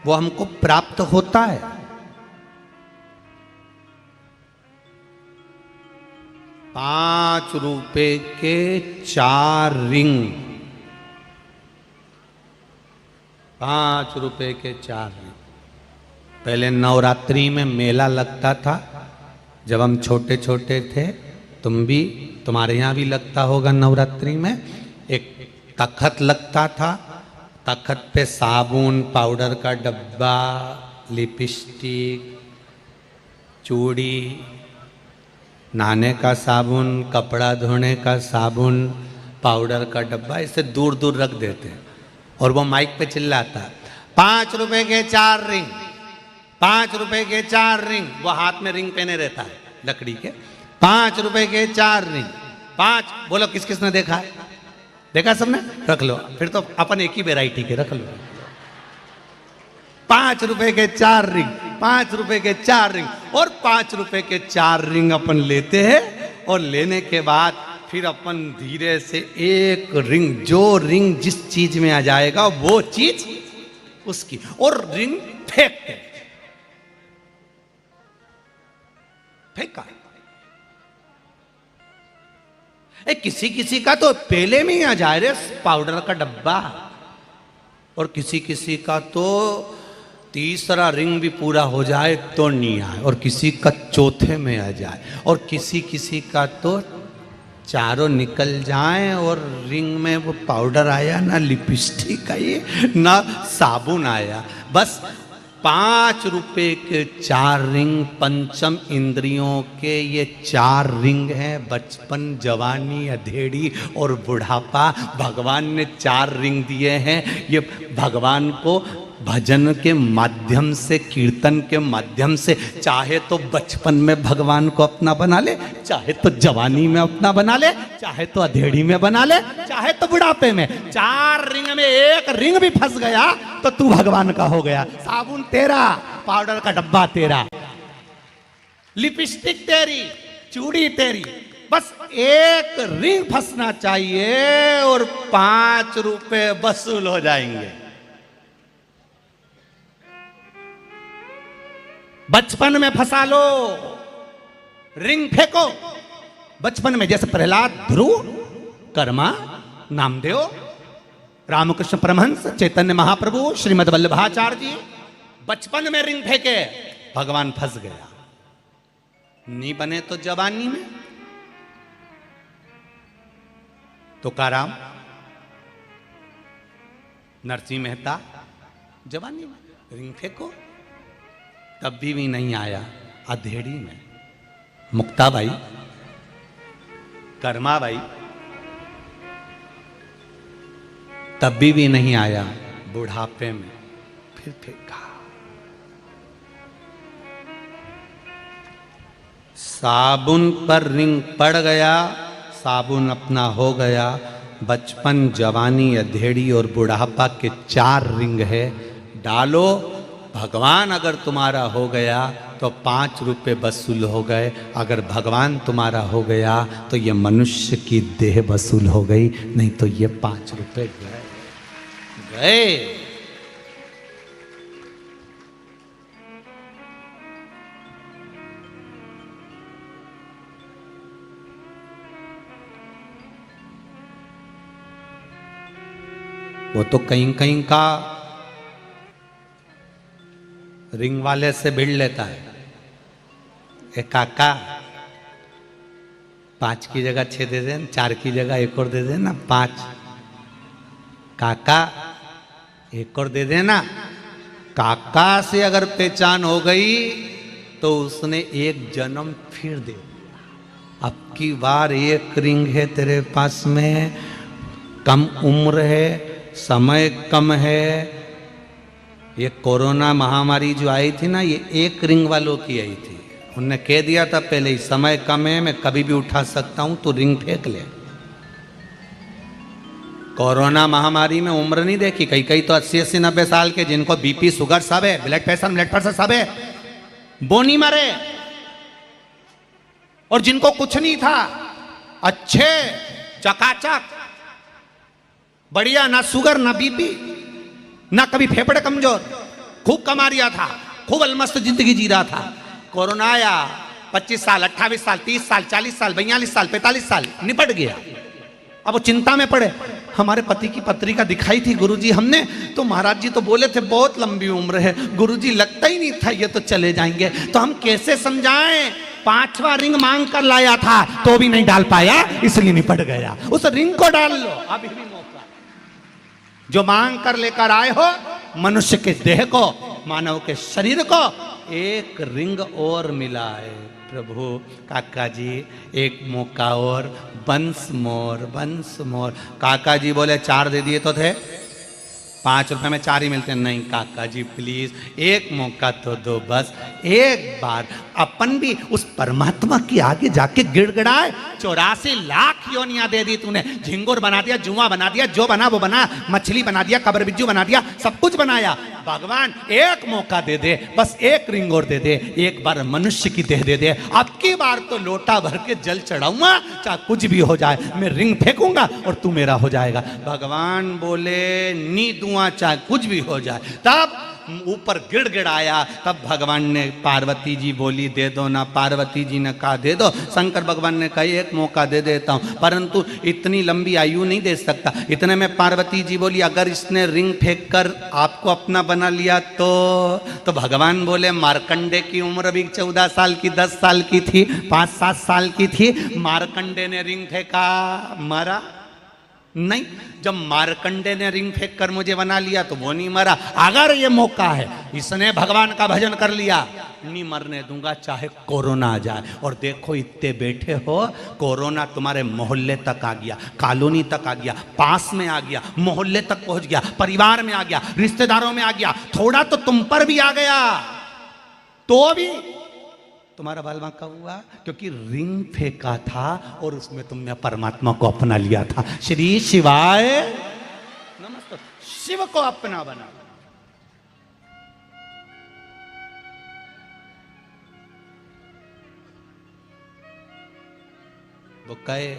वो हमको प्राप्त होता है। ₹5 के 4 रिंग, ₹5 के 4 रिंग। पहले नवरात्रि में मेला लगता था, जब हम छोटे छोटे थे। तुम्हारे यहाँ भी लगता होगा नवरात्रि में। एक तखत लगता था, तखत पे साबुन, पाउडर का डब्बा, लिपस्टिक, चूड़ी, नहाने का साबुन, कपड़ा धोने का साबुन, पाउडर का डब्बा, इसे दूर दूर रख देते हैं। और वो माइक पे चिल्लाता, 5 रुपए के 4 रिंग, 5 रुपए के 4 रिंग। वो हाथ में रिंग पहने रहता है लकड़ी के। 5 रुपए के 4 रिंग, 5। बोलो किस किस ने देखा है? देखा सबने? रख लो, फिर तो अपन एक ही वेराइटी के रख लो। 5 रुपए के 4 रिंग, 5 रुपए के 4 रिंग। और 5 रुपए के 4 रिंग अपन लेते हैं, और लेने के बाद फिर अपन धीरे से एक रिंग, जो रिंग जिस चीज में आ जाएगा वो चीज उसकी, और रिंग फेंकते, फेंका। किसी किसी का तो पेले में ही आ जाए रे पाउडर का डब्बा, और किसी किसी का तो तीसरा रिंग भी पूरा हो जाए तो नहीं आए, और किसी का चौथे में आ जाए, और किसी किसी का तो चारों निकल जाएं और रिंग में वो पाउडर आया ना, लिपस्टिक आई ना, साबुन आया। बस 5 रुपए के 4 रिंग, पंचम इंद्रियों के ये 4 रिंग हैं। बचपन, जवानी, अधेड़ी और बुढ़ापा, भगवान ने 4 रिंग दिए हैं। ये भगवान को भजन के माध्यम से, कीर्तन के माध्यम से, चाहे तो बचपन में भगवान को अपना बना ले, चाहे तो जवानी में अपना बना ले, चाहे तो अधेड़ी में बना ले, चाहे तो बुढ़ापे में। 4 रिंग में एक रिंग भी फंस गया तो तू भगवान का हो गया। साबुन तेरा, पाउडर का डब्बा तेरा, लिपस्टिक तेरी, चूड़ी तेरी, बस एक रिंग फंसना चाहिए और 5 रुपए वसूल हो जाएंगे। बचपन में फंसा लो, रिंग फेंको बचपन में, जैसे प्रहलाद, ध्रुव, कर्मा, नामदेव, रामकृष्ण परमहंस, चैतन्य महाप्रभु, श्रीमद वल्लभाचार्य जी बचपन में रिंग फेंके, भगवान फंस गया। नहीं बने तो जवानी में, तुकाराम, नरसिंह मेहता, जवानी में रिंग फेंको, तब भी नहीं आया। अधेड़ी में मुक्ताबाई, कर्माबाई, तब भी नहीं आया। बुढ़ापे में फिर फेंका। साबुन पर रिंग पड़ गया, साबुन अपना हो गया। बचपन, जवानी, अधेड़ी और बुढ़ापा के 4 रिंग है, डालो। भगवान अगर तुम्हारा हो गया तो 5 रुपए वसूल हो गए। अगर भगवान तुम्हारा हो गया तो ये मनुष्य की देह वसूल हो गई, नहीं तो ये 5 रुपए गए। वो तो कहीं कहीं का रिंग वाले से भिड़ लेता है। ए काका, 5 की जगह 6 दे देना, 4 की जगह 1 और दे देना, 5। काका 1 और दे देना। काका से अगर पहचान हो गई तो उसने एक जन्म फिर दे दिया। अब की बार 1 रिंग है तेरे पास में, कम उम्र है, समय कम है। ये कोरोना महामारी जो आई थी ना, ये 1 रिंग वालों की आई थी। उनने कह दिया था पहले ही, समय कम है, मैं कभी भी उठा सकता हूं, तो रिंग फेंक ले। कोरोना महामारी में उम्र नहीं देखी। कई कई तो 80-80, 90 साल के, जिनको बीपी, शुगर सब है, ब्लड प्रेशर सब है, वो नहीं मरे। और जिनको कुछ नहीं था, अच्छे चकाचक, बढ़िया, ना शुगर ना बीपी, ना कभी फेफड़े कमजोर, खूब कमा रिया था, खूब अलमस्त जिंदगी जी रहा था। कोरोना आया, 25 साल, 28 साल, 30 साल, 40 साल, 42 साल, 45 साल, निपट गया। अब वो चिंता में पड़े। हमारे पति की पत्रिका दिखाई थी गुरुजी हमने, तो महाराज जी तो बोले थे बहुत लंबी उम्र है। गुरुजी लगता ही नहीं था ये तो चले जाएंगे, तो हम कैसे समझाएं। 5वां रिंग मांग कर लाया था तो भी नहीं डाल पाया, इसलिए निपट गया। उस रिंग को डाल लो, अभी भी मौका। जो मांग कर लेकर आए हो, मनुष्य के देह को, मानव के शरीर को 1 रिंग और मिला है। प्रभु काका जी, एक मौका और, वंस मोर, वंस मोर। काका जी बोले 4 दे दिए तो थे, 5 रुपए में 4 ही मिलते हैं। नहीं काका जी प्लीज एक मौका तो दो, बस एक बार अपन भी उस परमात्मा की आगे जाके गिड़गिड़ाए। 84 लाख योनियां दे दी तूने, झिंगुर बना दिया, जुआ बना दिया, जो बना वो बना, मछली बना दिया, कबर बिज्जू बना दिया, सब कुछ बनाया। भगवान एक मौका दे दे, बस एक रिंग और दे दे, एक बार मनुष्य की देह दे दे। अब की बार तो लोटा भर के जल चढ़ाऊंगा, चाहे कुछ भी हो जाए, मैं रिंग फेंकूंगा और तू मेरा हो जाएगा। भगवान बोले नी दुआ चाहे कुछ भी हो जाए। तब ऊपर गिड़गिड़ाया। तब भगवान ने, पार्वती जी बोली दे दो ना, पार्वती जी ने कहा दे दो। शंकर भगवान ने कहा एक मौका दे देता हूं, परंतु इतनी लंबी आयु नहीं दे सकता। इतने में पार्वती जी बोली अगर इसने रिंग फेंक कर आपको अपना बना लिया तो भगवान बोले मार्कंडे की उम्र भी 14 साल की, 10 साल की थी, 5-7 साल की थी। मार्कंडे ने रिंग फेंका, मरा नहीं। जब मार्कंडे ने रिंग फेंक कर मुझे बना लिया तो वो नहीं मरा। अगर ये मौका है, इसने भगवान का भजन कर लिया, नहीं मरने दूंगा चाहे कोरोना आ जाए। और देखो इतने बैठे हो, कोरोना तुम्हारे मोहल्ले तक आ गया, कॉलोनी तक आ गया, पास में आ गया, मोहल्ले तक पहुंच गया, परिवार में आ गया, रिश्तेदारों में आ गया, थोड़ा तो तुम पर भी आ गया, तो भी तुम्हारा बाल बांका हुआ क्योंकि रिंग फेंका था और उसमें तुमने परमात्मा को अपना लिया था। श्री शिवाय नमस्ते। शिव को अपना बना। वो कहे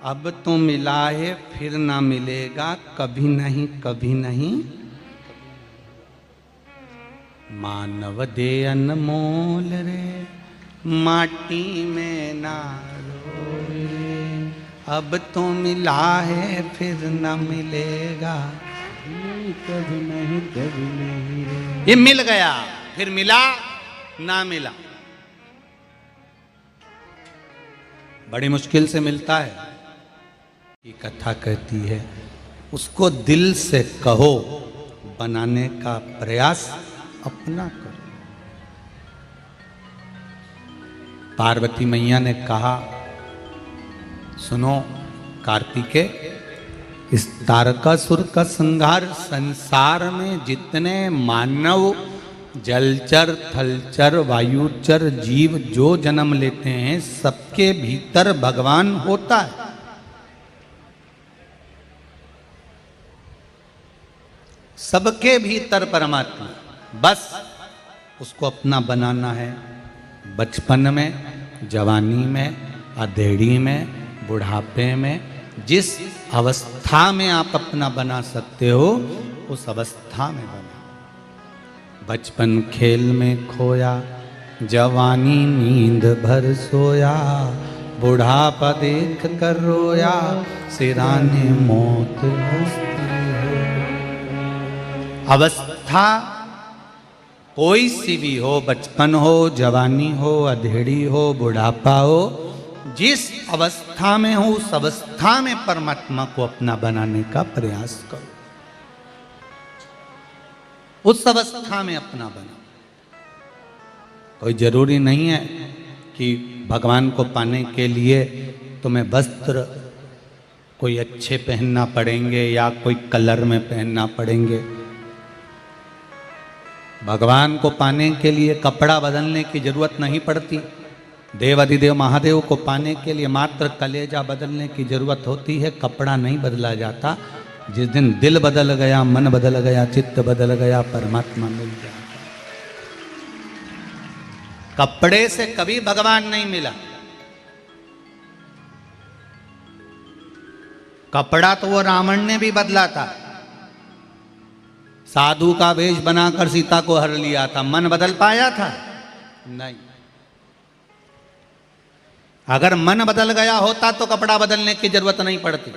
अब तो मिला है फिर ना मिलेगा, कभी नहीं कभी नहीं। मानव दे अनमोल रे, माटी में ना रोए रे। अब तो मिला है फिर न मिलेगा, कभी नहीं कभी नहीं रे। ये मिल गया, फिर मिला ना मिला, बड़ी मुश्किल से मिलता है। ये कथा कहती है उसको दिल से कहो, बनाने का प्रयास अपना करो। पार्वती मैया ने कहा सुनो कार्तिकेय, इस तारकासुर का संहार, संसार में जितने मानव जलचर थलचर वायुचर जीव जो जन्म लेते हैं सबके भीतर भगवान होता है। सबके भीतर परमात्मा, बस उसको अपना बनाना है। बचपन में, जवानी में, अधेड़ी में, बुढ़ापे में, जिस अवस्था में आप अपना बना सकते हो उस अवस्था में बना। बचपन खेल में खोया, जवानी नींद भर सोया, बुढ़ापा देख कर रोया, सिराने मौत हंसती है। अवस्था कोई सी भी हो, बचपन हो, जवानी हो, अधेड़ी हो, बुढ़ापा हो, जिस अवस्था में हो उस अवस्था में परमात्मा को अपना बनाने का प्रयास करो। उस अवस्था में अपना बना। कोई जरूरी नहीं है कि भगवान को पाने के लिए तुम्हें वस्त्र कोई अच्छे पहनना पड़ेंगे या कोई कलर में पहनना पड़ेंगे। भगवान को पाने के लिए कपड़ा बदलने की जरूरत नहीं पड़ती। देव अधिदेव महादेव को पाने के लिए मात्र कलेजा बदलने की जरूरत होती है, कपड़ा नहीं बदला जाता। जिस दिन दिल बदल गया, मन बदल गया, चित्त बदल गया, परमात्मा मिल जाता। कपड़े से कभी भगवान नहीं मिला। कपड़ा तो वो रावण ने भी बदला था, साधु का वेश बनाकर सीता को हर लिया था। मन बदल पाया था? नहीं। अगर मन बदल गया होता तो कपड़ा बदलने की जरूरत नहीं पड़ती।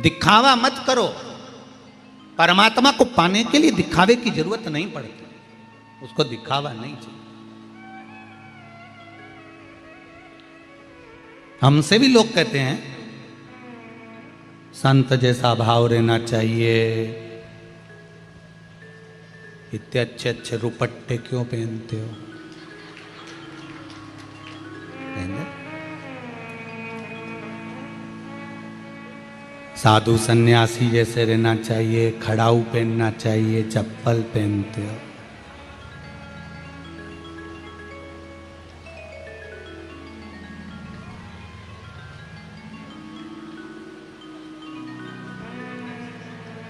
दिखावा मत करो। परमात्मा को पाने के लिए दिखावे की जरूरत नहीं पड़ती, उसको दिखावा नहीं चाहिए। हमसे भी लोग कहते हैं संत जैसा भाव रहना चाहिए। इतने अच्छे अच्छे रुपट्टे क्यों पहनते हो? साधु सन्यासी जैसे रहना चाहिए, खड़ाऊ पहनना चाहिए, चप्पल पहनते हो।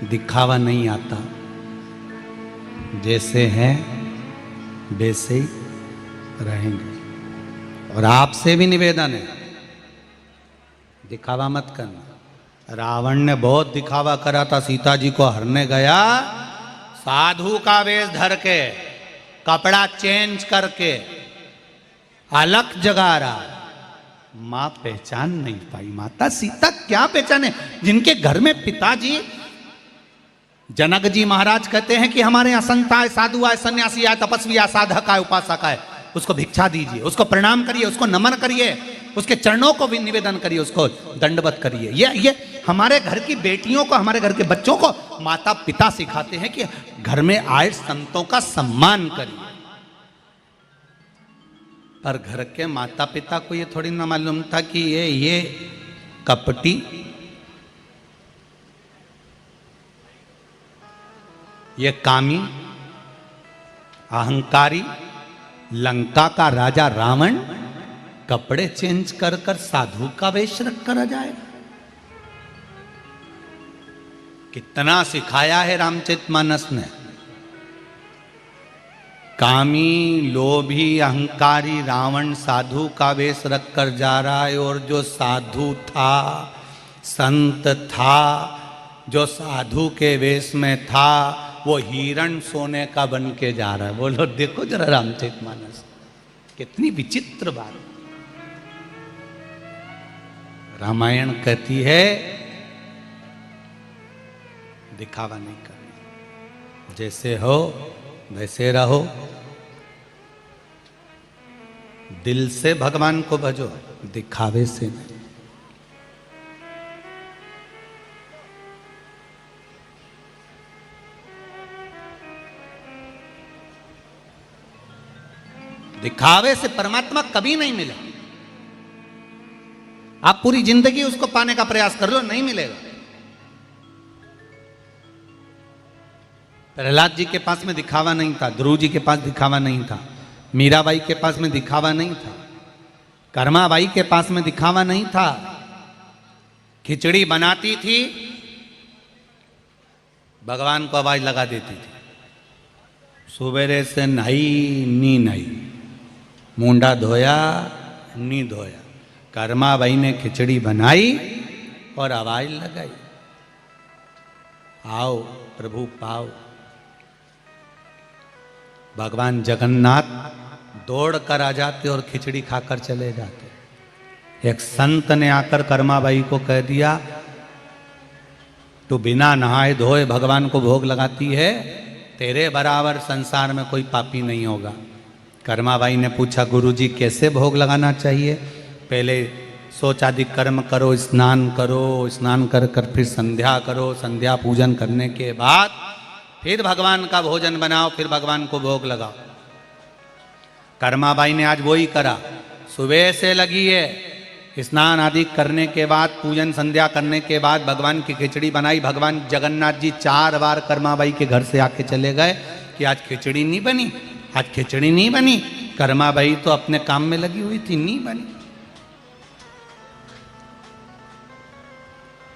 दिखावा नहीं आता, जैसे हैं वैसे ही रहेंगे। और आपसे भी निवेदन है, दिखावा मत करना। रावण ने बहुत दिखावा करा था, सीता जी को हरने गया, साधु का वेश धर के, कपड़ा चेंज करके, अलग जगा रहा। मां पहचान नहीं पाई। माता सीता क्या पहचाने, जिनके घर में पिताजी जनक जी महाराज कहते हैं कि हमारे यहाँ संत आए, साधु आए, सन्यासी आए, तपस्वी आए, साधक आए, उपासक आए, उसको भिक्षा दीजिए, उसको प्रणाम करिए, उसको नमन करिए, उसके चरणों को भी निवेदन करिए, उसको दंडवत करिए। ये हमारे घर की बेटियों को, हमारे घर के बच्चों को माता पिता सिखाते हैं कि घर में आए संतों का सम्मान करिए। पर घर के माता पिता को ये थोड़ी ना मालूम था कि ये कपटी, ये कामी, अहंकारी, लंका का राजा रावण कपड़े चेंज कर कर साधु का वेश रख कर आ जाएगा। कितना सिखाया है रामचरितमानस ने। कामी, लोभी, अहंकारी रावण साधु का वेश रख कर जा रहा है, और जो साधु था, संत था, जो साधु के वेश में था, वो हिरण सोने का बन के जा रहा है। बोलो देखो जरा रामचरितमानस, कितनी विचित्र बात। रामायण कहती है दिखावा नहीं करना, जैसे हो वैसे रहो, दिल से भगवान को भजो, दिखावे से नहीं। दिखावे से परमात्मा कभी नहीं मिला। आप पूरी जिंदगी उसको पाने का प्रयास कर लो, नहीं मिलेगा। प्रहलाद जी के पास में दिखावा नहीं था, ध्रुव जी के पास दिखावा नहीं था, मीराबाई के पास में दिखावा नहीं था, कर्माबाई के पास में दिखावा नहीं था। खिचड़ी बनाती थी, भगवान को आवाज लगा देती थी, सुबेरे से नहाई नी नहाई, मुंडा धोया नी धोया। कर्माबाई ने खिचड़ी बनाई और आवाज लगाई, आओ प्रभु पाओ। भगवान जगन्नाथ दौड़ कर आ जाते और खिचड़ी खाकर चले जाते। एक संत ने आकर कर्माबाई को कह दिया, तू बिना नहाए धोए भगवान को भोग लगाती है, तेरे बराबर संसार में कोई पापी नहीं होगा। कर्माबाई ने पूछा, गुरुजी कैसे भोग लगाना चाहिए? पहले शौचादि कर्म करो, स्नान करो, स्नान कर कर फिर संध्या करो, संध्या पूजन करने के बाद फिर भगवान का भोजन बनाओ, फिर भगवान को भोग लगाओ। कर्माबाई ने आज वही करा, सुबह से लगी है, स्नान आदि करने के बाद, पूजन संध्या करने के बाद भगवान की खिचड़ी बनाई। भगवान जगन्नाथ जी 4 बार कर्माबाई के घर से आके चले गए कि आज खिचड़ी नहीं बनी, आज खिचड़ी नहीं बनी। कर्माबाई तो अपने काम में लगी हुई थी, नहीं बनी।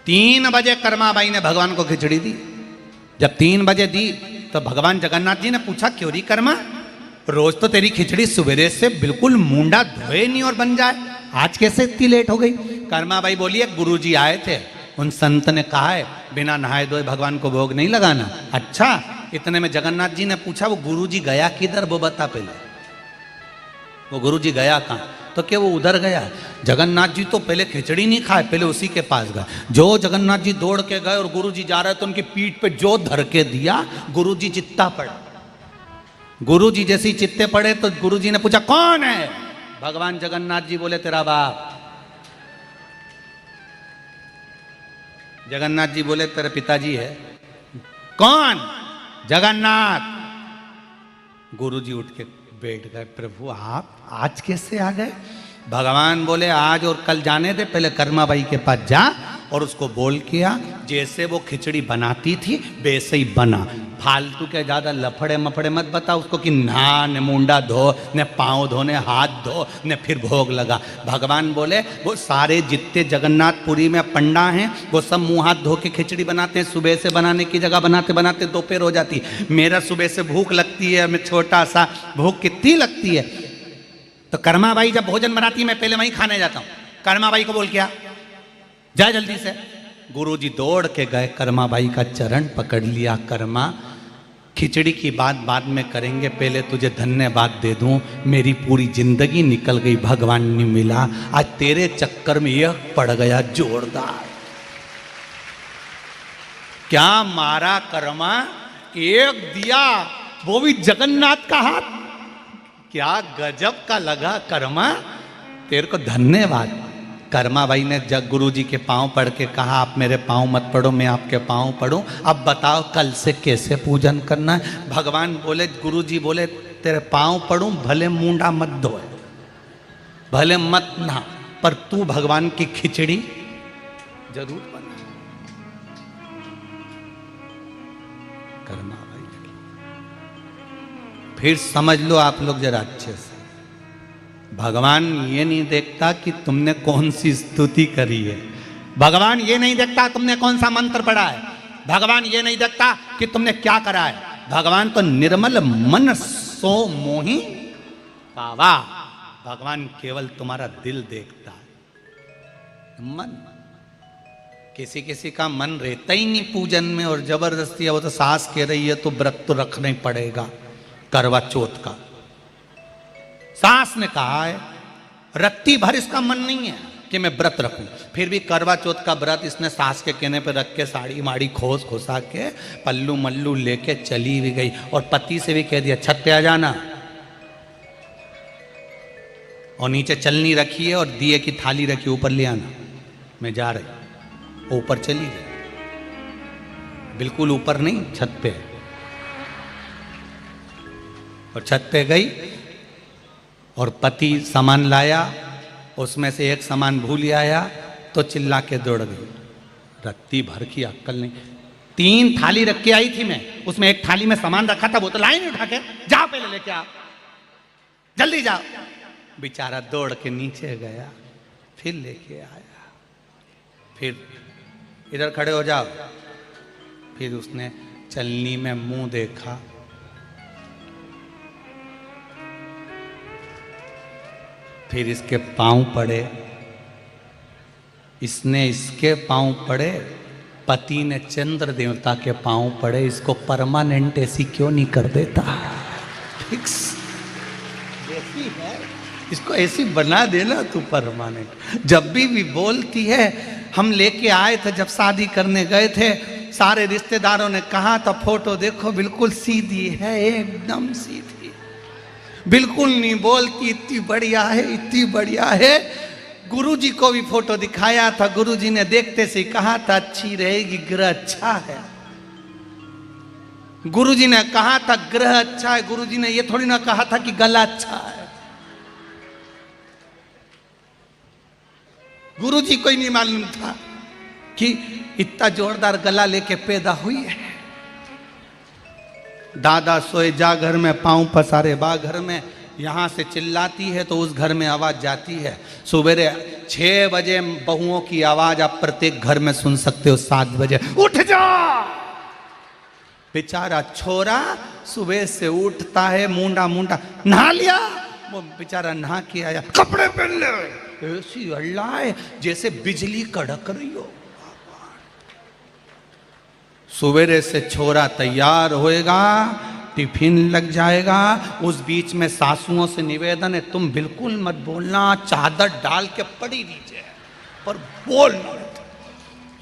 3 बजे कर्माबाई ने भगवान को खिचड़ी दी। जब 3 बजे दी तो भगवान जगन्नाथ जी ने पूछा, क्यों री कर्मा, रोज तो तेरी खिचड़ी सवेरे से बिल्कुल मुंडा धोए नहीं और बन जाए, आज कैसे इतनी लेट हो गई? कर्माबाई बोली, एक गुरुजी आए थे, उन संत ने कहा है बिना नहाए धोए भगवान को भोग नहीं लगाना। अच्छा, इतने में जगन्नाथ जी ने पूछा, वो गुरुजी गया किधर, वो बता पहले, वो गुरुजी गया कहाँ? तो क्या वो उधर गया? जगन्नाथ जी तो पहले खिचड़ी नहीं खाए, पहले उसी के पास गए। जो जगन्नाथ जी दौड़ के गए और गुरुजी जा रहे तो उनकी पीठ पे जो धर के दिया, गुरुजी चित्ता पड़ा। गुरुजी जैसे ही चित्ते पड़े तो गुरुजी ने पूछा, कौन है? भगवान जगन्नाथ जी बोले, तेरा बाप। जगन्नाथ जी बोले तेरे पिताजी है। कौन? जगन्नाथ। गुरुजी उठ के बैठ गए। प्रभु आप आज कैसे आ गए? भगवान बोले आज और कल जाने दे, पहले कर्माबाई के पास जा और उसको बोल किया जैसे वो खिचड़ी बनाती थी वैसे ही बना। फालतू के ज़्यादा लफड़े मफड़े मत बता उसको कि नहा ने मुंडा धो ने पाँव धो ने हाथ धो ने फिर भोग लगा। भगवान बोले वो सारे जितने जगन्नाथपुरी में पंडा हैं वो सब मुँह हाथ धो के खिचड़ी बनाते हैं। सुबह से बनाने की जगह बनाते बनाते दोपहर हो जाती। मेरा सुबह से भूख लगती है, मैं छोटा सा, भूख कितनी लगती है। तो कर्माबाई जब भोजन बनाती मैं पहले वहीं खाने जाता हूँ। कर्माबाई को बोल क्या जा जल्दी से। गुरुजी दौड़ के गए, कर्माबाई का चरण पकड़ लिया। कर्मा खिचड़ी की बात बाद में करेंगे, पहले तुझे धन्यवाद दे दूं, मेरी पूरी जिंदगी निकल गई, भगवान नहीं मिला, आज तेरे चक्कर में यह पड़ गया जोरदार। क्या मारा कर्मा, एक दिया वो भी जगन्नाथ का हाथ, क्या गजब का लगा कर्मा, तेरे को धन्यवाद। कर्माबाई ने जग गुरु जी के पांव पढ़ के कहा आप मेरे पांव मत पढ़ो, मैं आपके पांव पढ़ूं, अब बताओ कल से कैसे पूजन करना है। भगवान बोले, गुरु जी बोले तेरे पांव पढ़ूं, भले मुंडा मत धोए, भले मत नहा, पर तू भगवान की खिचड़ी जरूर बना। कर्माबाई फिर समझ लो आप लोग जरा अच्छे से, भगवान ये नहीं देखता कि तुमने कौन सी स्तुति करी है, भगवान ये नहीं देखता तुमने कौन सा मंत्र पढ़ा है, भगवान ये नहीं देखता कि तुमने क्या करा है। भगवान तो निर्मल मन सो मोहि पावा, भगवान केवल तुम्हारा दिल देखता है। मन, किसी किसी का मन रहता ही नहीं पूजन में और जबरदस्ती है, वो तो सास कह रही है तो व्रत तो रखना ही पड़ेगा करवा चौथ का। सास ने कहा है, रत्ती भर इसका मन नहीं है कि मैं व्रत रखूं, फिर भी करवा चौथ का व्रत इसने सास के कहने पे रख के साड़ी माड़ी खोस खोसा के पल्लू मल्लू लेके चली भी गई और पति से भी कह दिया छत पे आ जाना, और नीचे चलनी रखी है और दिए की थाली रखी ऊपर ले आना, मैं जा रही। ऊपर चली गई, बिल्कुल ऊपर नहीं छत पे, और छत पे गई और पति सामान लाया, उसमें से एक सामान भूल आया तो चिल्ला के दौड़ गई। रत्ती भर की अक्कल नहीं, 3 थाली रख के आई थी मैं, उसमें एक थाली में सामान रखा था, वो तो लाई नहीं उठा के, जाओ पहले लेके आओ, जल्दी जाओ। बेचारा दौड़ के नीचे गया, फिर लेके आया, फिर इधर खड़े हो जाओ, फिर उसने चलनी में मुंह देखा, फिर इसके पांव पड़े, इसने इसके पांव पड़े, पति ने चंद्र देवता के पांव पड़े, इसको परमानेंट ऐसी क्यों नहीं कर देता, फिक्स जैसी है इसको ऐसी बना देना तू परमानेंट। जब भी बोलती है, हम लेके आए थे जब शादी करने गए थे, सारे रिश्तेदारों ने कहा था फोटो देखो बिल्कुल सीधी है, एकदम सीधी, बिल्कुल नहीं बोलती, इतनी बढ़िया है, इतनी बढ़िया है। गुरुजी को भी फोटो दिखाया था, गुरुजी ने देखते से कहा था अच्छी रहेगी, ग्रह अच्छा है। गुरुजी ने कहा था ग्रह अच्छा है, गुरुजी ने ये थोड़ी ना कहा था कि गला अच्छा है। गुरुजी को ही नहीं मालूम था कि इतना जोरदार गला लेके पैदा हुई है। दादा सोए जा घर में, पांव पसारे बा घर में, यहां से चिल्लाती है तो उस घर में आवाज जाती है। सवेरे 6 बजे बहुओं की आवाज आप प्रत्येक घर में सुन सकते हो, 7 बजे उठ जा। बेचारा छोरा सुबह से उठता है, मुंडा मुंडा नहा लिया, वो बेचारा नहा के आया, कपड़े पहन ले, ऐसी अल्लाह है जैसे बिजली कड़क रही हो। सवेरे से छोरा तैयार होएगा, टिफिन लग जाएगा, उस बीच में सासुओं से निवेदन है तुम बिल्कुल मत बोलना, चादर डाल के पड़ी लीजिए पर बोलना।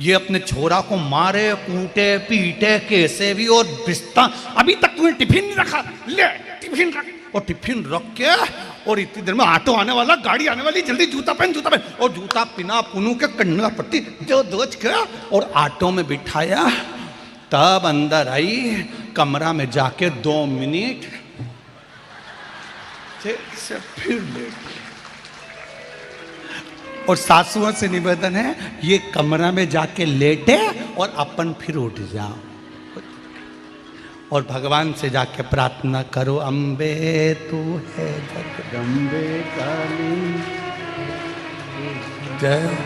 ये अपने छोरा को मारे कूटे पीटे कैसे भी, और बिस्तर अभी तक तुम्हें टिफिन नहीं रखा, ले टिफिन रख, और टिफिन रख के और इतनी देर में ऑटो आने वाला, गाड़ी आने वाली, जल्दी जूता पहन। और जूता पिना पुनू के कन्ना पट्टी जो दोच गया और ऑटो में बिठाया। तब अंदर आई, कमरा में जाके 2 मिनट से फिर लेट। और सासुओं से निवेदन है, ये कमरा में जाके लेटे और अपन फिर उठ जाओ और भगवान से जाके प्रार्थना करो, अम्बे तू है जगदम्बे काली जय।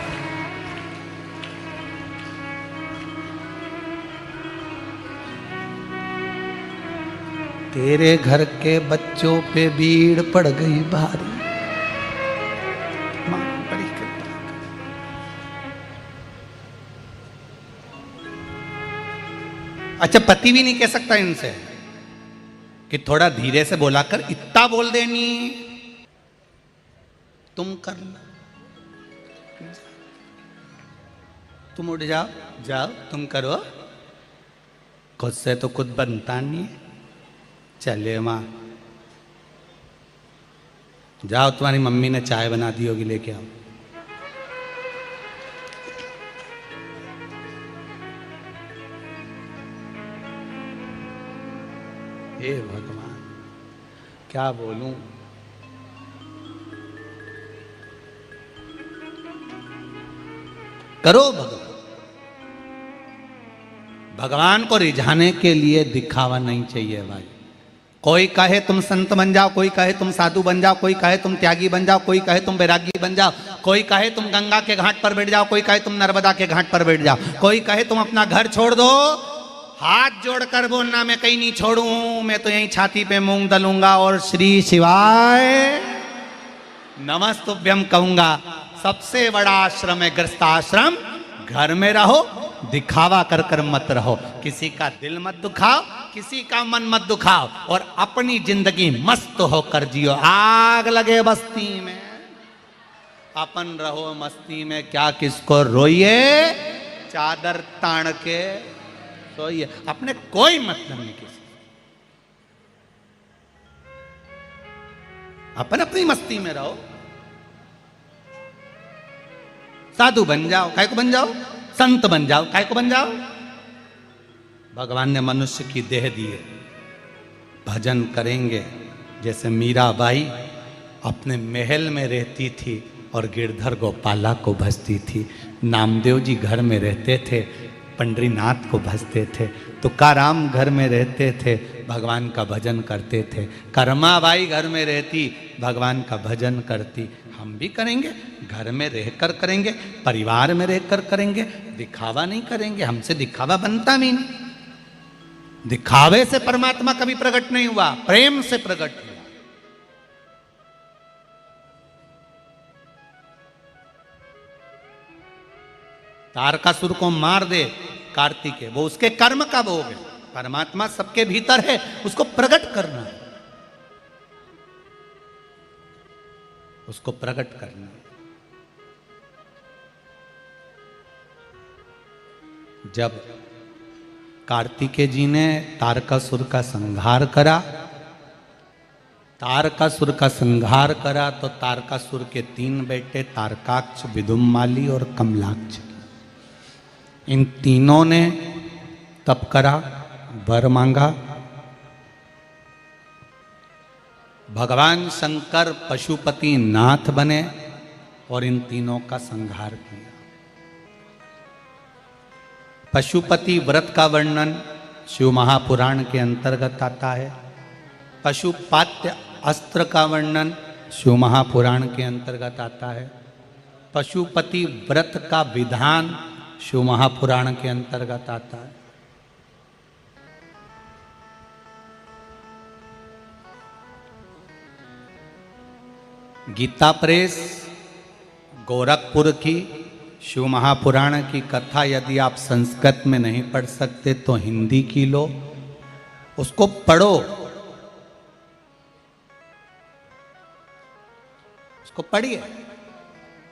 तेरे घर के बच्चों पे भीड़ पड़ गई भारी, मां बड़ी कृपा। अच्छा, पति भी नहीं कह सकता इनसे कि थोड़ा धीरे से बोला कर, इतना बोल देनी तुम कर लो, तुम उठ जाओ, जाओ तुम करो, खुद से तो खुद बनता नहीं। चले माँ, जाओ तुम्हारी मम्मी ने चाय बना दी होगी, लेके आओ। हे भगवान, क्या बोलूं। करो भगवान। भगवान को रिझाने के लिए दिखावा नहीं चाहिए भाई। कोई कहे तुम संत बन जाओ, कोई कहे तुम साधु बन जाओ, कोई कहे तुम त्यागी बन जाओ, कोई कहे तुम वैरागी बन जाओ, कोई कहे तुम गंगा के घाट पर बैठ जाओ, कोई कहे तुम नर्मदा के घाट पर बैठ जाओ, कोई कहे तुम अपना घर छोड़ दो। हाथ जोड़कर बोलना, मैं कहीं नहीं छोड़ूं, मैं तो यहीं छाती पे मूंग दलूंगा और श्री शिवाय नमस्तुभ्यम कहूंगा। सबसे बड़ा आश्रम है गृहस्थाश्रम। घर में रहो, दिखावा कर कर मत रहो, किसी का दिल मत दुखाओ, किसी का मन मत दुखाओ और अपनी जिंदगी मस्त होकर जियो। आग लगे बस्ती में, अपन रहो मस्ती में, क्या किसको रोइए, चादर तान के सोइए, अपने कोई मतलब नहीं किसी, अपन अपनी मस्ती में रहो। साधु बन जाओ, काय को बन जाओ, संत बन जाओ, काय को बन जाओ। भगवान ने मनुष्य की देह दी है, भजन करेंगे। जैसे मीराबाई अपने महल में रहती थी और गिरधर गोपाला को भजती थी, नामदेव जी घर में रहते थे, पंडरीनाथ को भजते थे, तुकाराम घर में रहते थे, भगवान का भजन करते थे, कर्माबाई घर में रहती, भगवान का भजन करती। हम भी करेंगे, घर में रहकर करेंगे, परिवार में रहकर करेंगे, दिखावा नहीं करेंगे। हमसे दिखावा बनता भी नहीं। दिखावे से परमात्मा कभी प्रकट नहीं हुआ, प्रेम से प्रकट हुआ। तारकासुर को मार दे कार्तिकेय, वो उसके कर्म का भोग है। परमात्मा सबके भीतर है, उसको प्रकट करना है, उसको प्रकट करना है। जब कार्तिकेय जी ने तारकासुर का संहार करा, तारकासुर का संहार करा तो तारकासुर के 3 बेटे तारकाक्ष, विदुम्माली और कमलाक्ष, इन तीनों ने तप करा, वर मांगा। भगवान शंकर पशुपति नाथ बने और इन तीनों का संहार किया। पशुपति व्रत का वर्णन शिव महापुराण के अंतर्गत आता है। पशुपात्य अस्त्र का वर्णन शिव महापुराण के अंतर्गत आता है। पशुपति व्रत का विधान शिव महापुराण के अंतर्गत आता है। गीता प्रेस गोरखपुर की शिव महापुराण की कथा यदि आप संस्कृत में नहीं पढ़ सकते तो हिंदी की लो, उसको पढ़ो, उसको पढ़िए।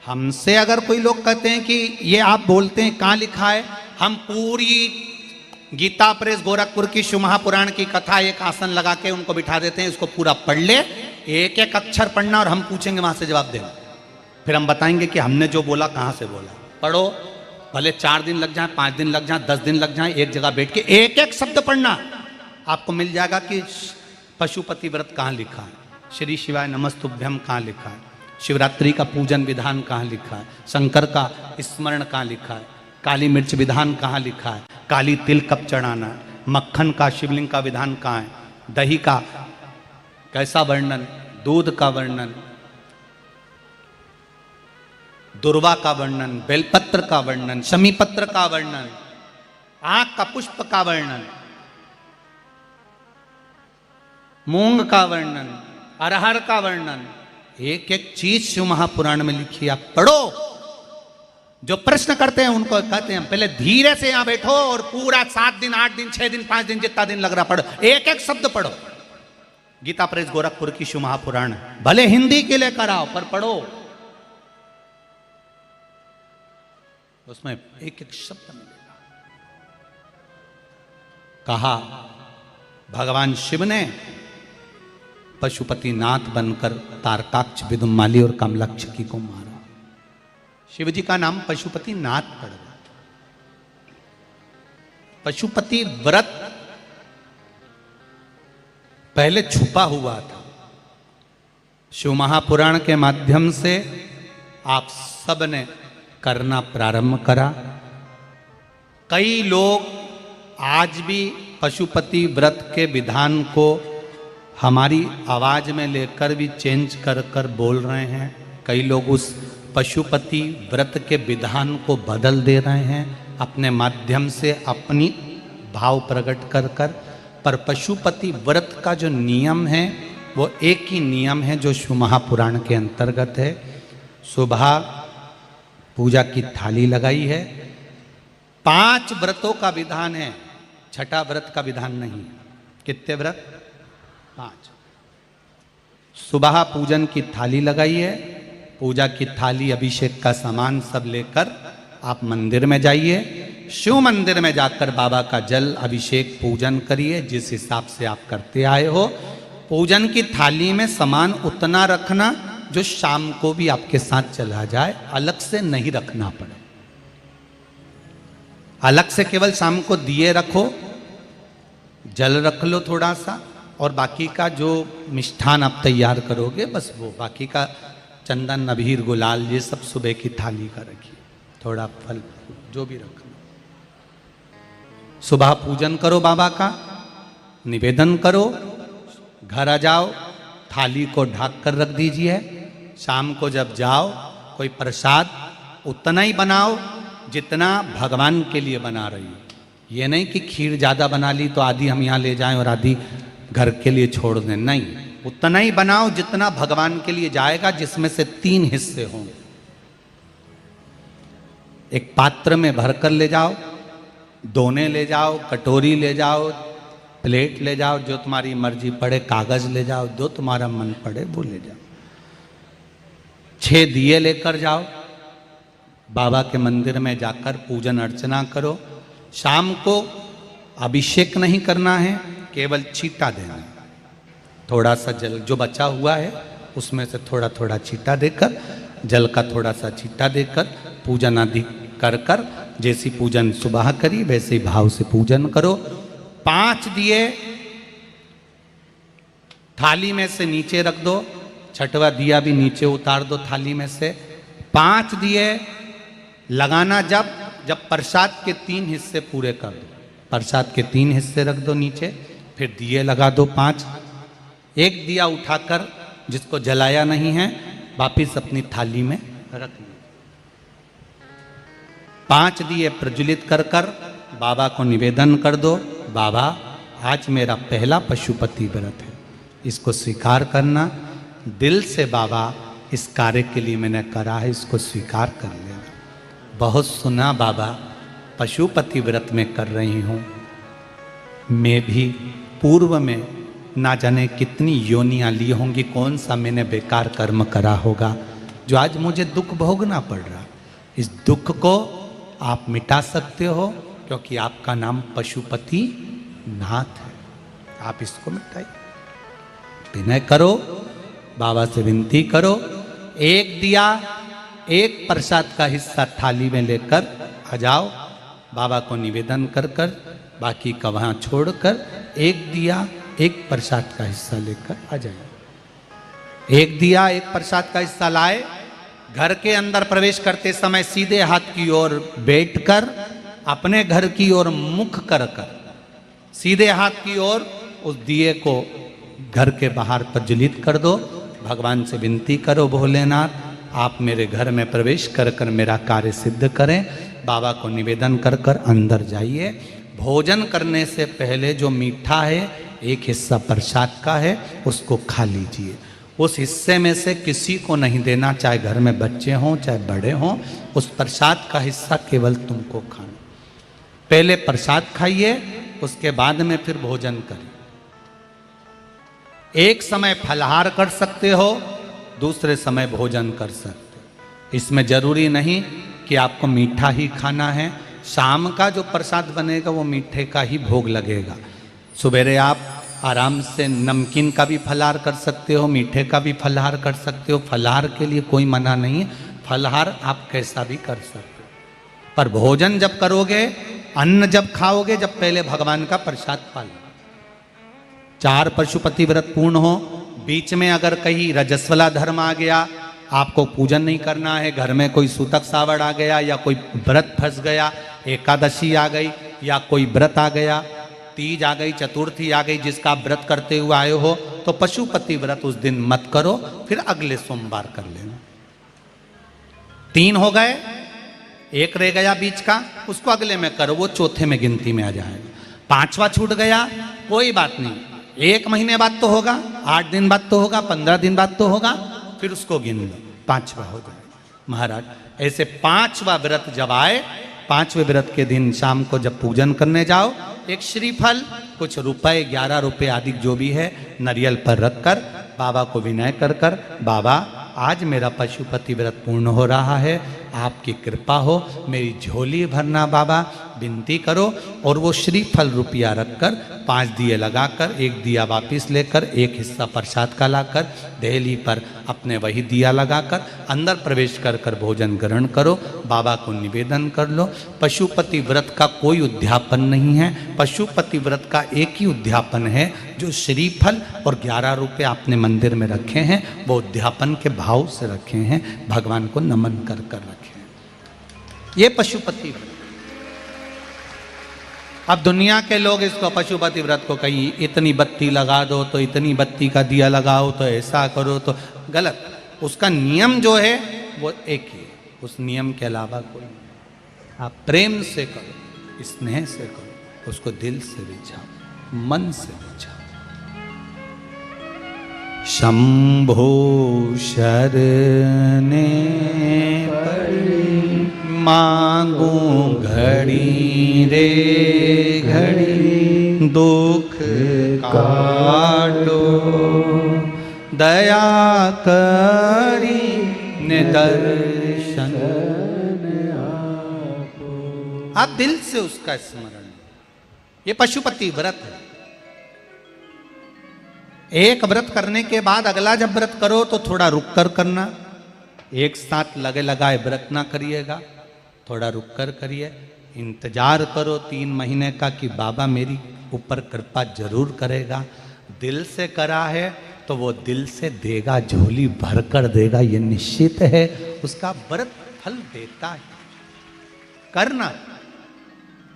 हमसे अगर कोई लोग कहते हैं कि ये आप बोलते हैं कहाँ लिखा है, हम पूरी गीता प्रेस गोरखपुर की शिव महापुराण की कथा एक आसन लगा के उनको बिठा देते हैं, इसको पूरा पढ़ ले, एक एक अक्षर पढ़ना और हम पूछेंगे वहां से जवाब देना, फिर हम बताएंगे कि हमने जो बोला कहां से बोला। पढ़ो, भले 4 दिन लग जाए, 5 दिन लग जाए, 10 दिन लग जाए, एक जगह बैठ के एक एक शब्द पढ़ना। आपको मिल जाएगा कि पशुपति व्रत कहाँ लिखा है, श्री शिवाय नमस्तुभ्यम कहाँ लिखा है, शिवरात्रि का पूजन विधान कहाँ लिखा है, शंकर का स्मरण कहाँ लिखा है, काली मिर्च विधान कहाँ लिखा है, काली तिल कब चढ़ाना है, मक्खन का शिवलिंग का विधान कहाँ है, दही का कैसा वर्णन, दूध का वर्णन, दुर्वा का वर्णन, बेलपत्र का वर्णन, शमी पत्र का वर्णन, आंख का पुष्प का वर्णन, मूंग का वर्णन, अरहर का वर्णन, एक एक चीज शिव महापुराण में लिखी, आप पढ़ो। जो प्रश्न करते हैं उनको कहते हैं पहले धीरे से यहां बैठो और पूरा 7 दिन 8 दिन 6 दिन 5 दिन जितना दिन लग रहा पढ़ो, एक एक शब्द पढ़ो। गीता प्रेस गोरखपुर की शिव महापुराण भले हिंदी के लिए कराओ पर पढ़ो, उसमें एक एक शब्द मिलेगा। कहा भगवान शिव ने पशुपति नाथ बनकर तारकाक्ष, विदुमाली और कमलाक्षकी को मारा। शिव जी का नाम पशुपति नाथ पड़ गया। पशुपति व्रत पहले छुपा हुआ था, शिव महापुराण के माध्यम से आप सब ने करना प्रारंभ करा। कई लोग आज भी पशुपति व्रत के विधान को हमारी आवाज में लेकर भी चेंज कर कर बोल रहे हैं। कई लोग उस पशुपति व्रत के विधान को बदल दे रहे हैं अपने माध्यम से, अपनी भाव प्रकट कर कर। पर पशुपति व्रत का जो नियम है वो एक ही नियम है जो शिव महापुराण के अंतर्गत है। सुबह पूजा की थाली लगाई है, 5 व्रतों का विधान है, छठा व्रत का विधान नहीं। कितने व्रत? 5। सुबह पूजन की थाली लगाई है, पूजा की थाली अभिषेक का सामान सब लेकर आप मंदिर में जाइए। शिव मंदिर में जाकर बाबा का जल अभिषेक पूजन करिए जिस हिसाब से आप करते आए हो। पूजन की थाली में सामान उतना रखना जो शाम को भी आपके साथ चला जाए, अलग से नहीं रखना पड़े। अलग से केवल शाम को दिए रखो, जल रख लो थोड़ा सा, और बाकी का जो मिष्ठान आप तैयार करोगे बस वो, बाकी का चंदन अबीर गुलाल ये सब सुबह की थाली का रखिए, थोड़ा फल जो भी रखना। सुबह पूजन करो बाबा का, निवेदन करो, घर आ जाओ, थाली को ढक कर रख दीजिए। शाम को जब जाओ कोई प्रसाद उतना ही बनाओ जितना भगवान के लिए बना रही हो। ये नहीं कि खीर ज़्यादा बना ली तो आधी हम यहाँ ले जाएं और आधी घर के लिए छोड़ दें, नहीं, उतना ही बनाओ जितना भगवान के लिए जाएगा, जिसमें से 3 हिस्से हों। एक पात्र में भरकर ले जाओ, दोने ले जाओ, कटोरी ले जाओ, प्लेट ले जाओ, जो तुम्हारी मर्जी पड़े, कागज ले जाओ, जो तुम्हारा मन पड़े वो ले जाओ। 6 दिए लेकर जाओ, बाबा के मंदिर में जाकर पूजन अर्चना करो। शाम को अभिषेक नहीं करना है, केवल छींटा देना है। थोड़ा सा जल जो बचा हुआ है उसमें से थोड़ा थोड़ा छींटा देकर, जल का थोड़ा सा छींटा देकर पूजन आदि कर कर, जैसी पूजन सुबह करी वैसे ही भाव से पूजन करो। 5 दिए थाली में से नीचे रख दो, छठवा दिया भी नीचे उतार दो थाली में से। 5 दिए लगाना जब प्रसाद के 3 हिस्से पूरे कर दो, प्रसाद के 3 हिस्से रख दो नीचे, फिर दिए लगा दो 5। एक दिया उठाकर जिसको जलाया नहीं है वापिस अपनी थाली में रख लो। 5 दिए प्रज्वलित कर कर बाबा को निवेदन कर दो, बाबा आज मेरा पहला पशुपति व्रत है, इसको स्वीकार करना। दिल से बाबा इस कार्य के लिए मैंने करा है, इसको स्वीकार कर लेना। बहुत सुना बाबा पशुपति व्रत में कर रही हूँ, मैं भी पूर्व में ना जाने कितनी योनियाँ ली होंगी, कौन सा मैंने बेकार कर्म करा होगा जो आज मुझे दुख भोगना पड़ रहा। इस दुख को आप मिटा सकते हो क्योंकि आपका नाम पशुपति नाथ है। आप इसको मिटाइए, विनय करो, बाबा से विनती करो, एक दिया, एक प्रसाद का हिस्सा थाली में लेकर आ जाओ, बाबा को निवेदन कर कर, बाकी का वहाँ छोड़कर एक दिया एक प्रसाद का हिस्सा लेकर आ जाए। एक दिया एक प्रसाद का हिस्सा लाए, घर के अंदर प्रवेश करते समय सीधे हाथ की ओर बैठकर अपने घर की ओर मुख कर कर सीधे हाथ की ओर उस दिए को घर के बाहर प्रज्वलित कर दो। भगवान से विनती करो, भोलेनाथ आप मेरे घर में प्रवेश कर कर मेरा कार्य सिद्ध करें। बाबा को निवेदन कर कर अंदर जाइए। भोजन करने से पहले जो मीठा है एक हिस्सा प्रसाद का है, उसको खा लीजिए। उस हिस्से में से किसी को नहीं देना, चाहे घर में बच्चे हों चाहे बड़े हों, उस प्रसाद का हिस्सा केवल तुमको खाना। पहले प्रसाद खाइए, उसके बाद में फिर भोजन करिए। एक समय फलाहार कर सकते हो, दूसरे समय भोजन कर सकते हो। इसमें जरूरी नहीं कि आपको मीठा ही खाना है। शाम का जो प्रसाद बनेगा वो मीठे का ही भोग लगेगा। सुबेरे आप आराम से नमकीन का भी फलाहार कर सकते हो, मीठे का भी फलाहार कर सकते हो। फलाहार के लिए कोई मना नहीं है, फलाहार आप कैसा भी कर सकते हो। पर भोजन जब करोगे, अन्न जब खाओगे, जब पहले भगवान का प्रसाद पा लो। 4 पशुपति व्रत पूर्ण हो, बीच में अगर कहीं रजस्वला धर्म आ गया, आपको पूजन नहीं करना है, घर में कोई सूतक सावड़ आ गया या कोई व्रत फंस गया, एकादशी आ गई या कोई व्रत आ गया, तीज आ गई, चतुर्थी आ गई, जिसका आप व्रत करते हुए आए हो, तो पशुपति व्रत उस दिन मत करो, फिर अगले सोमवार कर लेना। 3 हो गए, एक रह गया बीच का, उसको अगले में करो, वो चौथे में गिनती में आ जाएगा। 5वां छूट गया, कोई बात नहीं, 1 महीने बाद तो होगा, 8 दिन बाद तो होगा, 15 दिन बाद तो होगा, फिर उसको गिन लो, 5वां हो जाएगा। महाराज ऐसे 5वां व्रत जब आए, 5वें व्रत के दिन शाम को जब पूजन करने जाओ, एक श्रीफल, कुछ रुपए, 11 रुपए आदि जो भी है, नारियल पर रखकर बाबा को विनय कर कर, बाबा आज मेरा पशुपति व्रत पूर्ण हो रहा है, आपकी कृपा हो, मेरी झोली भरना बाबा, विनती करो। और वो श्रीफल रुपया रखकर 5 दिए लगाकर, 1 दिया वापिस लेकर, 1 हिस्सा प्रसाद का लाकर देहली पर अपने वही दिया लगाकर अंदर प्रवेश कर कर भोजन ग्रहण करो। बाबा को निवेदन कर लो। पशुपति व्रत का कोई उद्यापन नहीं है, पशुपति व्रत का एक ही उद्यापन है, जो श्रीफल और 11 रुपये आपने मंदिर में रखे हैं, वो उद्यापन के भाव से रखे हैं, भगवान को नमन कर कर रखे हैं। ये पशुपति व्रत। अब दुनिया के लोग इसको पशुपति व्रत को कहीं इतनी बत्ती लगा दो, तो इतनी बत्ती का दिया लगाओ, तो ऐसा करो, तो गलत। उसका नियम जो है वो एक ही है, उस नियम के अलावा कोई नहीं। आप प्रेम से करो, स्नेह से करो, उसको दिल से रिझाओ, मन से रिझाओ। शंभो शरणे पड़ी मांगू घड़ी रे घड़ी, दुख काटो दया करी निदर्शन। आप दिल से उसका स्मरण, ये पशुपति व्रत है। एक व्रत करने के बाद अगला जब व्रत करो तो थोड़ा रुक कर करना, एक साथ लगे लगाए व्रत ना करिएगा, थोड़ा रुक कर करिए। इंतजार करो 3 महीने का कि बाबा मेरी ऊपर कृपा जरूर करेगा। दिल से करा है तो वो दिल से देगा, झोली भर कर देगा, ये निश्चित है। उसका व्रत फल देता है। करना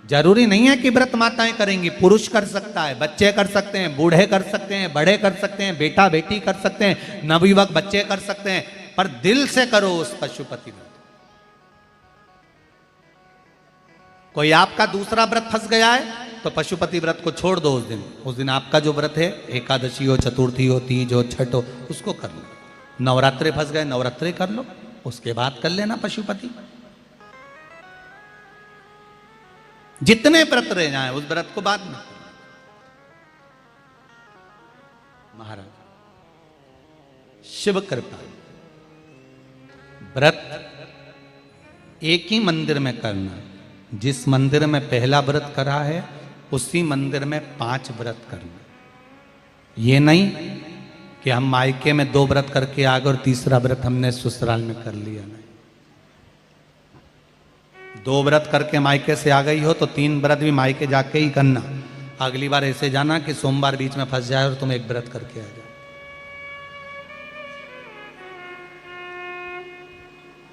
जरूरी नहीं है कि व्रत माताएं करेंगी, पुरुष कर सकता है, बच्चे कर सकते हैं, बूढ़े कर सकते हैं, बड़े कर सकते हैं, बेटा बेटी कर सकते हैं, नवयुवक बच्चे कर सकते हैं, पर दिल से करो उस पशुपति व्रत। कोई आपका दूसरा व्रत फंस गया है तो पशुपति व्रत को छोड़ दो। उस दिन आपका जो व्रत है, एकादशी हो, चतुर्थी हो, तीज हो, छठ हो, उसको कर लो। नवरात्रे फंस गए, नवरात्रे कर लो, उसके बाद कर लेना पशुपति। जितने व्रत रह जाए उस व्रत को बाद में। महाराज शिव कृपा, व्रत एक ही मंदिर में करना। जिस मंदिर में पहला व्रत करा है उसी मंदिर में 5 व्रत करना। ये नहीं कि हम मायके में 2 व्रत करके आ गए और तीसरा व्रत हमने ससुराल में कर लिया। नहीं, 2 व्रत करके मायके से आ गई हो तो 3 व्रत भी मायके जाके ही करना। अगली बार ऐसे जाना कि सोमवार बीच में फंस जाए और तुम 1 व्रत करके आ जाओ।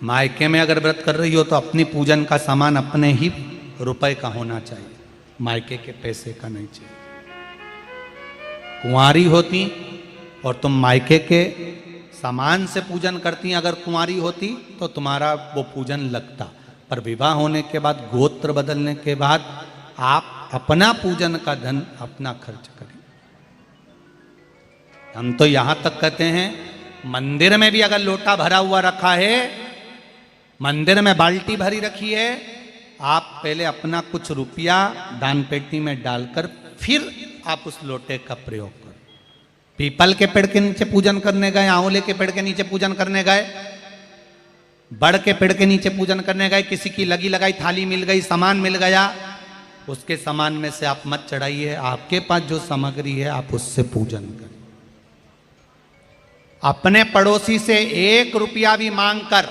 मायके में अगर व्रत कर रही हो तो अपनी पूजन का सामान अपने ही रुपए का होना चाहिए, मायके के पैसे का नहीं चाहिए। कुंवारी होती और तुम मायके के सामान से पूजन करती, अगर कुंवारी होती तो तुम्हारा वो पूजन लगता, पर विवाह होने के बाद, गोत्र बदलने के बाद आप अपना पूजन का धन अपना खर्च करें। हम तो यहां तक कहते हैं, मंदिर में भी अगर लोटा भरा हुआ रखा है, मंदिर में बाल्टी भरी रखी है, आप पहले अपना कुछ रुपया दान पेटी में डालकर फिर आप उस लोटे का प्रयोग करो। पीपल के पेड़ के नीचे पूजन करने गए, आंवले के पेड़ के नीचे पूजन करने गए, बड़ के पेड़ के नीचे पूजन करने गए, किसी की लगी लगाई थाली मिल गई, सामान मिल गया, उसके सामान में से आप मत चढ़ाइए। आपके पास जो सामग्री है आप उससे पूजन करें। अपने पड़ोसी से 1 रुपया भी मांगकर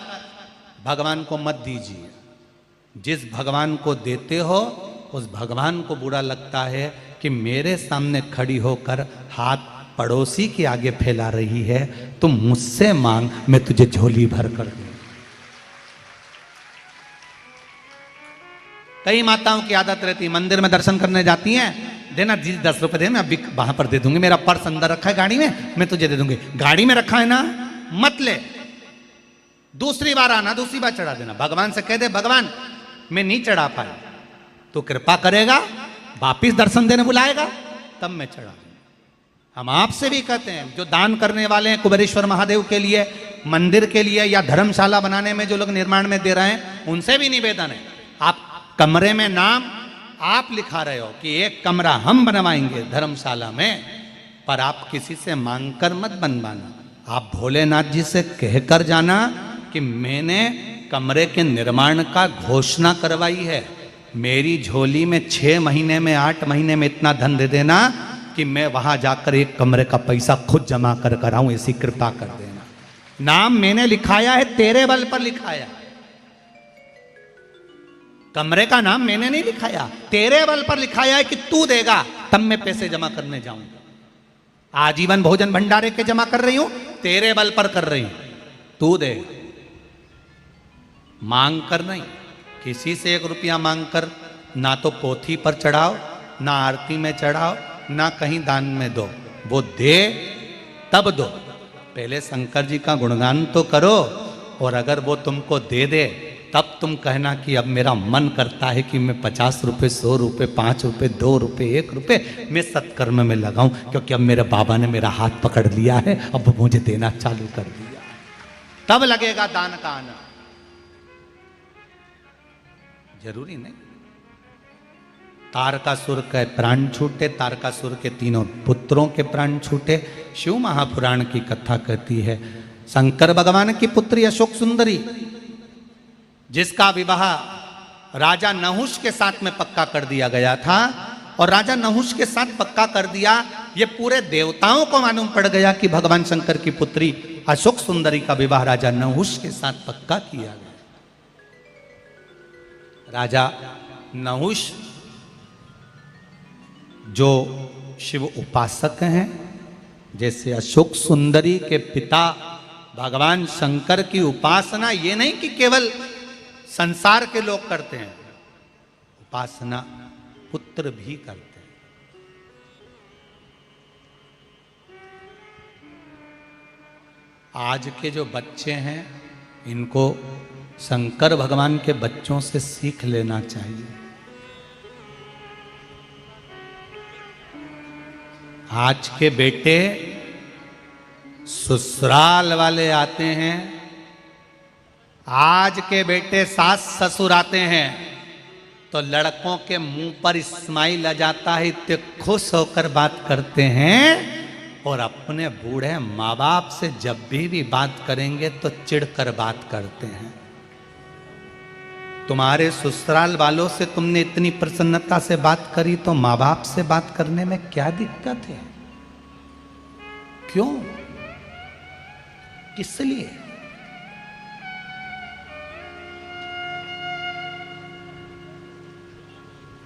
भगवान को मत दीजिए। जिस भगवान को देते हो उस भगवान को बुरा लगता है कि मेरे सामने खड़ी होकर हाथ पड़ोसी के आगे फैला रही है, तुम मुझसे मांग, मैं तुझे झोली भर कर दूं। कई माताओं की आदत रहती है, मंदिर में दर्शन करने जाती हैं, देना जी 10 रुपए देना, अभी वहां पर दे दूंगी, मेरा पर्स अंदर रखा है गाड़ी में, मैं तुझे दे दूंगी। गाड़ी में रखा है ना, मत ले, दूसरी बार आना, दूसरी बार चढ़ा देना। भगवान से कह दे, भगवान मैं नहीं चढ़ा पाया, तो कृपा करेगा, वापिस दर्शन देने बुलाएगा, तब मैं चढ़ा दूंगा। हम आपसे भी कहते हैं, जो दान करने वाले हैं कुबेरेश्वर महादेव के लिए, मंदिर के लिए, या धर्मशाला बनाने में जो लोग निर्माण में दे रहे हैं, उनसे भी निवेदन है, आप कमरे में नाम आप लिखा रहे हो कि 1 कमरा हम बनवाएंगे धर्मशाला में, पर आप किसी से मांगकर मत बनवाना। आप भोलेनाथ जी से कहकर जाना कि मैंने कमरे के निर्माण का घोषणा करवाई है, मेरी झोली में 6 महीने में 8 महीने में इतना धन दे देना कि मैं वहां जाकर 1 कमरे का पैसा खुद जमा कर आऊं, ऐसी कृपा कर देना। नाम मैंने लिखाया है, तेरे बल पर लिखाया, कमरे का नाम मैंने नहीं लिखाया, तेरे बल पर लिखाया है कि तू देगा तब मैं पैसे जमा करने जाऊंगा। आजीवन भोजन भंडारे के जमा कर रही हूं, तेरे बल पर कर रही हूं, तू दे, मांग कर नहीं। किसी से 1 रुपया मांग कर ना तो पोथी पर चढ़ाओ, ना आरती में चढ़ाओ, ना कहीं दान में दो। वो दे तब दो, पहले शंकर जी का गुणगान तो करो, और अगर वो तुमको दे दे तब तुम कहना कि अब मेरा मन करता है कि मैं 50 रुपये, 100 रुपये, 5 रुपये, 2 रुपये, 1 रुपये मैं सत्कर्म में लगाऊं, क्योंकि अब मेरे बाबा ने मेरा हाथ पकड़ लिया है, अब वो मुझे देना चालू कर दिया, तब लगेगा दान का आना। जरूरी नहीं। तारकासुर के प्राण छूटे, तारकासुर के 3 पुत्रों के प्राण छूटे। शिव महापुराण की कथा कहती है, शंकर भगवान की पुत्री अशोक सुंदरी, जिसका विवाह राजा नहुष के साथ में पक्का कर दिया गया था, और राजा नहुष के साथ पक्का कर दिया, ये पूरे देवताओं को मालूम पड़ गया कि भगवान शंकर की पुत्री अशोक सुंदरी का विवाह राजा नहुष के साथ पक्का किया गया। राजा नहुष जो शिव उपासक हैं, जैसे अशोक सुंदरी के पिता भगवान शंकर की उपासना ये नहीं कि केवल संसार के लोग करते हैं, उपासना पुत्र भी करते हैं। आज के जो बच्चे हैं, इनको शंकर भगवान के बच्चों से सीख लेना चाहिए। आज के बेटे ससुराल वाले आते हैं, आज के बेटे सास ससुर आते हैं, तो लड़कों के मुंह पर स्माइल आ जाता है, इतने खुश होकर बात करते हैं, और अपने बूढ़े माँ बाप से जब भी बात करेंगे तो चिढ़कर बात करते हैं। तुम्हारे ससुराल वालों से तुमने इतनी प्रसन्नता से बात करी, तो माँ बाप से बात करने में क्या दिक्कत है? क्यों? किस लिए?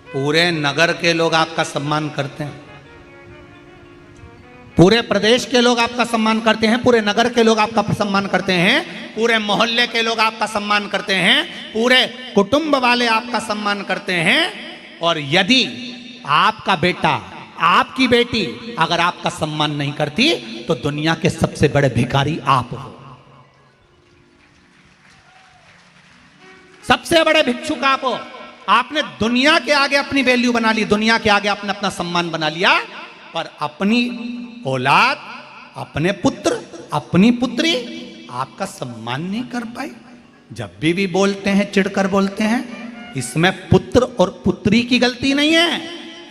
पूरे नगर के लोग आपका सम्मान करते हैं, पूरे प्रदेश के लोग आपका सम्मान करते हैं, पूरे नगर के लोग आपका सम्मान करते हैं, पूरे मोहल्ले के लोग आपका सम्मान करते हैं, पूरे कुटुंब वाले आपका सम्मान करते हैं। और यदि आपका बेटा, आपकी बेटी अगर आपका सम्मान नहीं करती तो दुनिया के सबसे बड़े भिखारी आप हो, सबसे बड़े भिक्षुक आप हो। आपने दुनिया के आगे अपनी वैल्यू बना ली, दुनिया के आगे आपने अपना सम्मान बना लिया, पर अपनी औलाद, अपने पुत्र, अपनी पुत्री आपका सम्मान नहीं कर पाई। जब भी बोलते हैं चिढ़कर बोलते हैं, इसमें पुत्र और पुत्री की गलती नहीं है,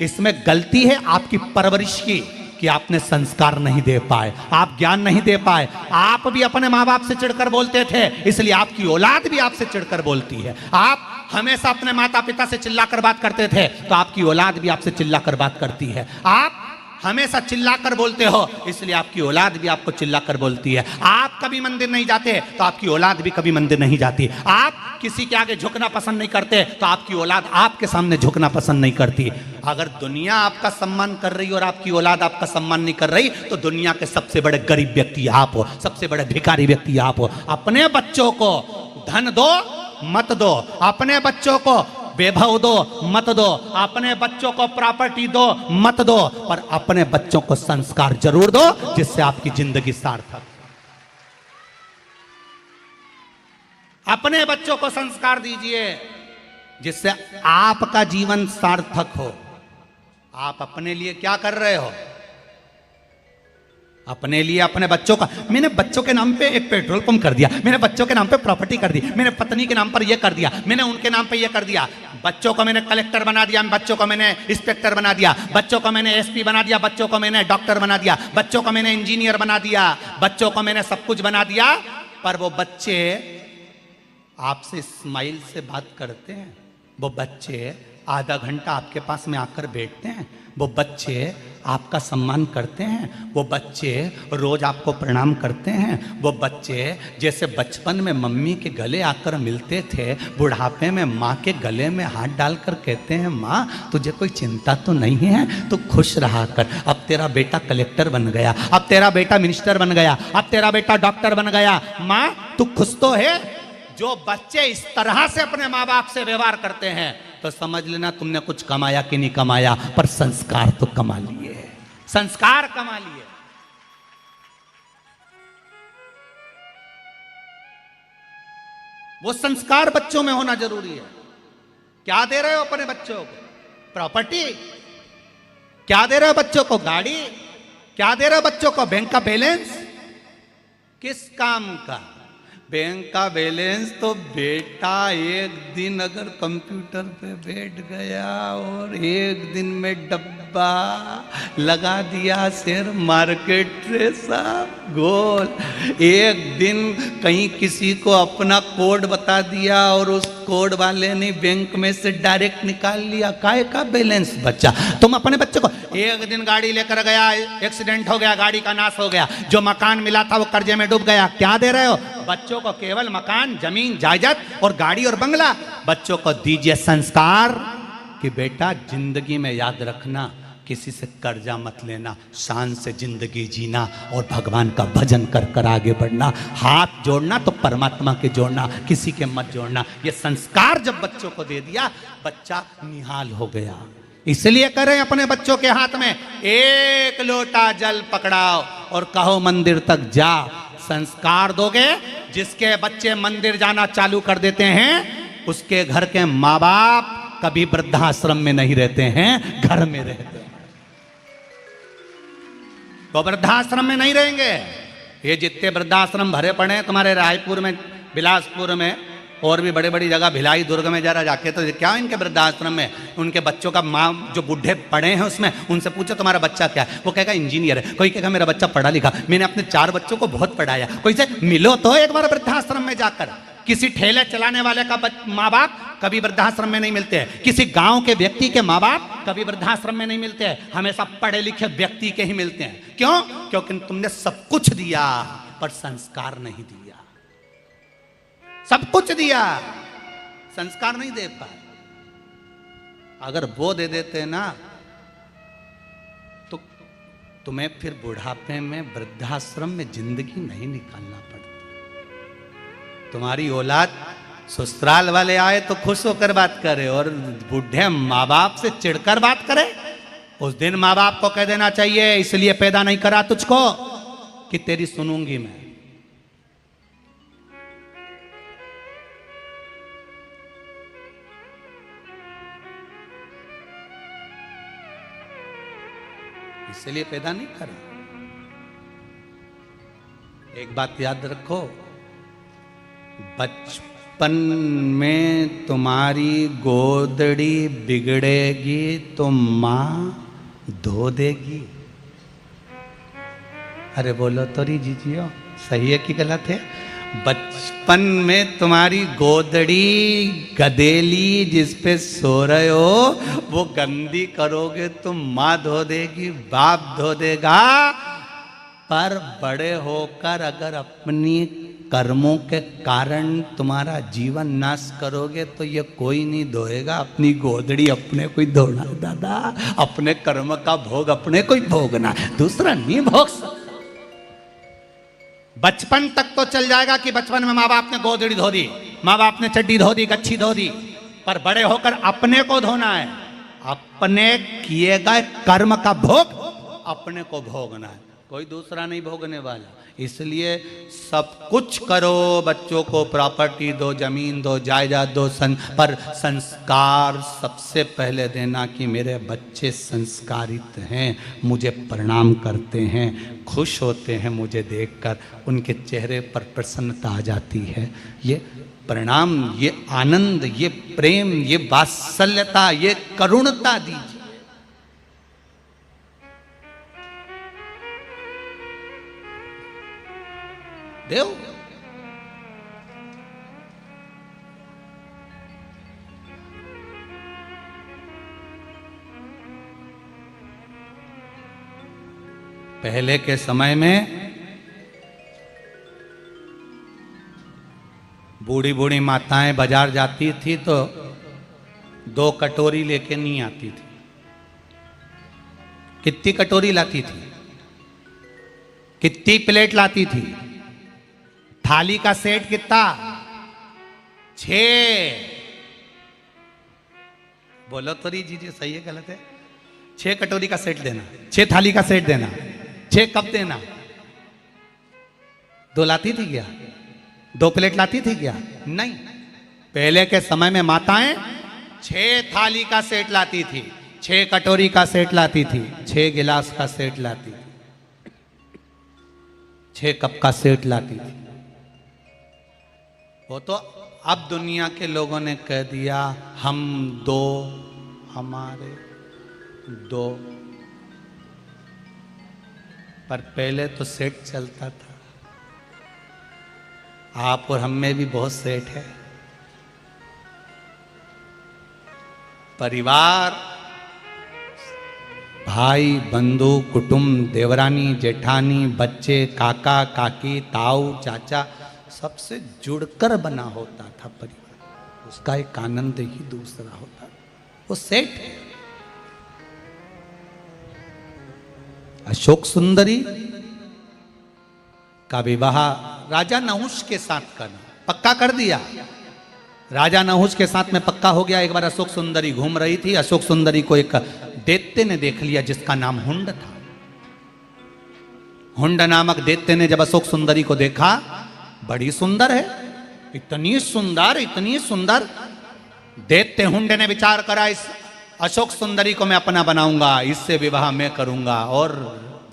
इसमें गलती है आपकी परवरिश की, कि आपने संस्कार नहीं दे पाए, आप ज्ञान नहीं दे पाए। आप भी अपने माँ बाप से चिढ़कर बोलते थे, इसलिए आपकी औलाद भी आपसे चिढ़कर बोलती है। आप हमेशा अपने माता पिता से चिल्लाकर बात करते थे, तो आपकी औलाद भी आपसे चिल्लाकर बात करती है। आप हमेशा चिल्लाकर बोलते हो, इसलिए आपकी औलाद भी आपको चिल्लाकर बोलती है। आप कभी मंदिर नहीं जाते तो आपकी औलाद भी कभी मंदिर नहीं जाती। आप किसी के आगे झुकना पसंद नहीं करते तो आपकी औलाद आपके सामने झुकना पसंद नहीं करती। अगर दुनिया आपका सम्मान कर रही और आपकी औलाद आपका सम्मान नहीं कर रही, तो दुनिया के सबसे बड़े गरीब व्यक्ति आप हो, सबसे बड़े भिखारी व्यक्ति आप हो। अपने बच्चों को धन दो मत दो, अपने बच्चों को वैभव दो मत दो, अपने बच्चों को प्रॉपर्टी दो मत दो, पर अपने बच्चों को संस्कार जरूर दो, जिससे आपकी जिंदगी सार्थक। अपने बच्चों को संस्कार दीजिए जिससे आपका जीवन सार्थक हो। आप अपने लिए क्या कर रहे हो? अपने लिए, अपने बच्चों का, मैंने बच्चों के नाम पे एक पेट्रोल पंप कर दिया, मैंने बच्चों के नाम पे प्रॉपर्टी कर दी, मैंने पत्नी के नाम पर यह कर दिया, मैंने उनके नाम पे यह कर दिया, बच्चों को मैंने कलेक्टर बना दिया, बच्चों को मैंने इंस्पेक्टर बना दिया, बच्चों को मैंने एसपी बना दिया, बच्चों को मैंने डॉक्टर बना दिया, बच्चों को मैंने इंजीनियर बना दिया, बच्चों को मैंने सब कुछ बना दिया, पर वो बच्चे आपसे स्माइल से बात करते हैं, वो बच्चे आधा घंटा आपके पास में आकर बैठते हैं, वो बच्चे आपका सम्मान करते हैं, वो बच्चे रोज आपको प्रणाम करते हैं, वो बच्चे जैसे बचपन में मम्मी के गले आकर मिलते थे, बुढ़ापे में माँ के गले में हाथ डालकर कहते हैं, माँ तुझे कोई चिंता तो नहीं है, तू खुश रहा कर, अब तेरा बेटा कलेक्टर बन गया, अब तेरा बेटा मिनिस्टर बन गया, अब तेरा बेटा डॉक्टर बन गया, माँ तू खुश तो है। जो बच्चे इस तरह से अपने माँ बाप से व्यवहार करते हैं, तो समझ लेना तुमने कुछ कमाया कि नहीं कमाया, पर संस्कार तो कमा लिए, संस्कार कमा लिए। वो संस्कार बच्चों में होना जरूरी है। क्या दे रहे हो अपने बच्चों को? प्रॉपर्टी? क्या दे रहे हो बच्चों को? गाड़ी? क्या दे रहे हो बच्चों को? बैंक का बैलेंस? किस काम का? बैंक का बैलेंस तो बेटा एक दिन अगर कंप्यूटर पे बैठ गया और एक दिन में डब्बा लगा दिया शेयर मार्केट रे साहब गोल, एक दिन कहीं किसी को अपना कोड बता दिया और उस कोड वाले ने बैंक में से डायरेक्ट निकाल लिया, काय का बैलेंस बचा? तुम अपने बच्चे को एक दिन गाड़ी लेकर गया, एक्सीडेंट हो गया, गाड़ी का नाश हो गया, जो मकान मिला था वो कर्जे में डूब गया, क्या दे रहे हो बच्चों को? केवल मकान, जमीन, जायदाद और गाड़ी और बंगला। बच्चों को दीजिए संस्कार कि बेटा जिंदगी में याद रखना, किसी से कर्जा मत लेना, शान से जिंदगी जीना और भगवान का भजन कर कर आगे बढ़ना, हाथ जोड़ना तो परमात्मा के जोड़ना, किसी के मत जोड़ना। ये संस्कार जब बच्चों को दे दिया, बच्चा निहाल हो गया। इसलिए करें अपने बच्चों के हाथ में एक लोटा जल पकड़ाओ और कहो मंदिर तक जा। संस्कार दोगे, जिसके बच्चे मंदिर जाना चालू कर देते हैं, उसके घर के माँ बाप कभी वृद्धाश्रम में नहीं रहते हैं, घर में रहते हैं। वो वृद्धाश्रम में नहीं रहेंगे। ये जितने वृद्धाश्रम भरे पड़े हैं तुम्हारे रायपुर में, बिलासपुर में और भी बड़े बड़ी जगह, भिलाई दुर्ग में जरा जाके तो क्या इनके वृद्धाश्रम में उनके बच्चों का माँ जो बूढ़े पढ़े हैं उसमें, उनसे पूछो तुम्हारा बच्चा क्या है, वो कहेगा इंजीनियर है, कोई कहेगा मेरा बच्चा पढ़ा लिखा, मैंने अपने 4 बच्चों को बहुत पढ़ाया। कोई से मिलो तो एक बार वृद्धाश्रम में जाकर। किसी ठेले चलाने वाले का माँ बाप कभी वृद्धाश्रम में नहीं मिलते हैं, किसी गांव के व्यक्ति के माँ बाप कभी वृद्धाश्रम में नहीं मिलते हैं, हमेशा पढ़े लिखे व्यक्ति के ही मिलते हैं। क्यों? क्योंकि तुमने सब कुछ दिया पर संस्कार नहीं दिया। सब कुछ दिया, संस्कार नहीं दे पाए। अगर वो दे देते ना तो तुम्हें फिर बुढ़ापे में वृद्धाश्रम में जिंदगी नहीं निकालना पड़ती। तुम्हारी औलाद ससुराल वाले आए तो खुश होकर बात करे और बूढ़े माँ बाप से चिढ़कर बात करे, उस दिन माँ बाप को कह देना चाहिए इसलिए पैदा नहीं करा तुझको कि तेरी सुनूंगी मैं। इसलिए पैदा नहीं करा। एक बात याद रखो, बचपन में तुम्हारी गोदड़ी बिगड़ेगी तो मां धो देगी। अरे बोलो तो री जीजियो, सही है कि गलत है? बचपन में तुम्हारी गोदड़ी गदेली जिस पे सो रहे हो वो गंदी करोगे तो माँ धो देगी, बाप धो देगा। पर बड़े होकर अगर अपनी कर्मों के कारण तुम्हारा जीवन नाश करोगे तो ये कोई नहीं धोएगा। अपनी गोदड़ी अपने कोई धोना दादा, अपने कर्म का भोग अपने कोई भोगना, दूसरा नहीं भोग सकता। बचपन तक तो चल जाएगा कि बचपन में माँ बाप ने गोदड़ी धो दी, माँ बाप ने चड्डी धो दी, गच्छी धो दी, पर बड़े होकर अपने को धोना है। अपने किए गए कर्म का भोग अपने को भोगना है, कोई दूसरा नहीं भोगने वाला। इसलिए सब कुछ करो, बच्चों को प्रॉपर्टी दो, जमीन दो, जायदाद दो, पर संस्कार सबसे पहले देना कि मेरे बच्चे संस्कारित हैं, मुझे प्रणाम करते हैं, खुश होते हैं मुझे देखकर, उनके चेहरे पर प्रसन्नता आ जाती है। ये प्रणाम, ये आनंद, ये प्रेम, ये वात्सल्यता, ये करुणता दीजिए। देव पहले के समय में बूढ़ी बूढ़ी माताएं बाजार जाती थी तो 2 कटोरी लेके नहीं आती थी। कितनी कटोरी लाती थी? कितनी प्लेट लाती थी? थाली का सेट कितना? 6। बोलो तो री जीजिए, सही है गलत है? 6 कटोरी का सेट देना, 6 थाली का सेट देना, 6 कप देना। 2 लाती थी क्या? 2 प्लेट लाती थी क्या? नहीं। पहले के समय में माताएं 6 थाली का सेट लाती थी, 6 कटोरी का सेट लाती थी, 6 गिलास का सेट लाती थी, 6 कप का सेट लाती थी। वो तो अब दुनिया के लोगों ने कह दिया हम 2, हमारे 2, पर पहले तो सेट चलता था। आप और हम में भी बहुत सेट है। परिवार, भाई बंधु कुटुंब, देवरानी जेठानी, बच्चे, काका काकी, ताऊ चाचा, सबसे जुड़कर बना होता था परिवार। उसका एक आनंद ही दूसरा होता, वो सेठ है। अशोक सुंदरी का विवाह राजा नहुष के साथ करना पक्का कर दिया। राजा नहुष के साथ में पक्का हो गया। एक बार अशोक सुंदरी घूम रही थी, अशोक सुंदरी को एक दैत्य ने देख लिया जिसका नाम हुंड था। हुंड नामक दैत्य ने जब अशोक सुंदरी को देखा, बड़ी सुंदर है, इतनी सुंदर, इतनी सुंदर। दैत्य हुंड ने विचार करा इस अशोक सुंदरी को मैं अपना बनाऊंगा, इससे विवाह मैं करूंगा। और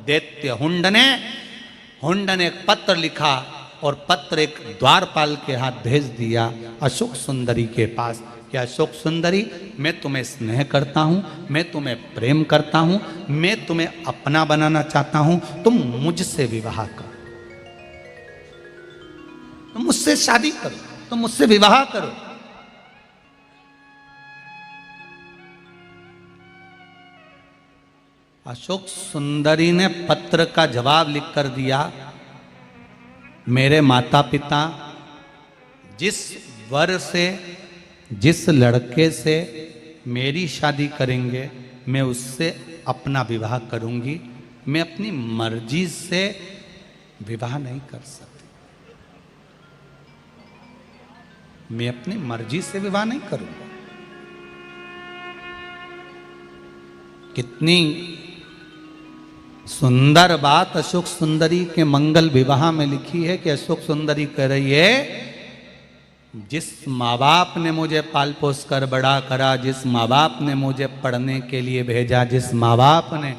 दैत्य हुंड ने एक पत्र लिखा और पत्र एक द्वारपाल के हाथ भेज दिया अशोक सुंदरी के पास कि अशोक सुंदरी, मैं तुम्हें स्नेह करता हूं, मैं तुम्हें प्रेम करता हूं, मैं तुम्हें अपना बनाना चाहता हूं, तुम मुझसे विवाह करो, तुम मुझसे शादी करो, तुम मुझसे विवाह करो। अशोक सुंदरी ने पत्र का जवाब लिखकर दिया मेरे माता पिता जिस वर से, जिस लड़के से मेरी शादी करेंगे, मैं उससे अपना विवाह करूंगी। मैं अपनी मर्जी से विवाह नहीं कर सकती। मैं अपनी मर्जी से विवाह नहीं करूंगा। कितनी सुंदर बात अशोक सुंदरी के मंगल विवाह में लिखी है कि अशोक सुंदरी कह रही है, जिस माँ बाप ने मुझे पाल पोस कर बड़ा करा, जिस माँ बाप ने मुझे पढ़ने के लिए भेजा, जिस माँ बाप ने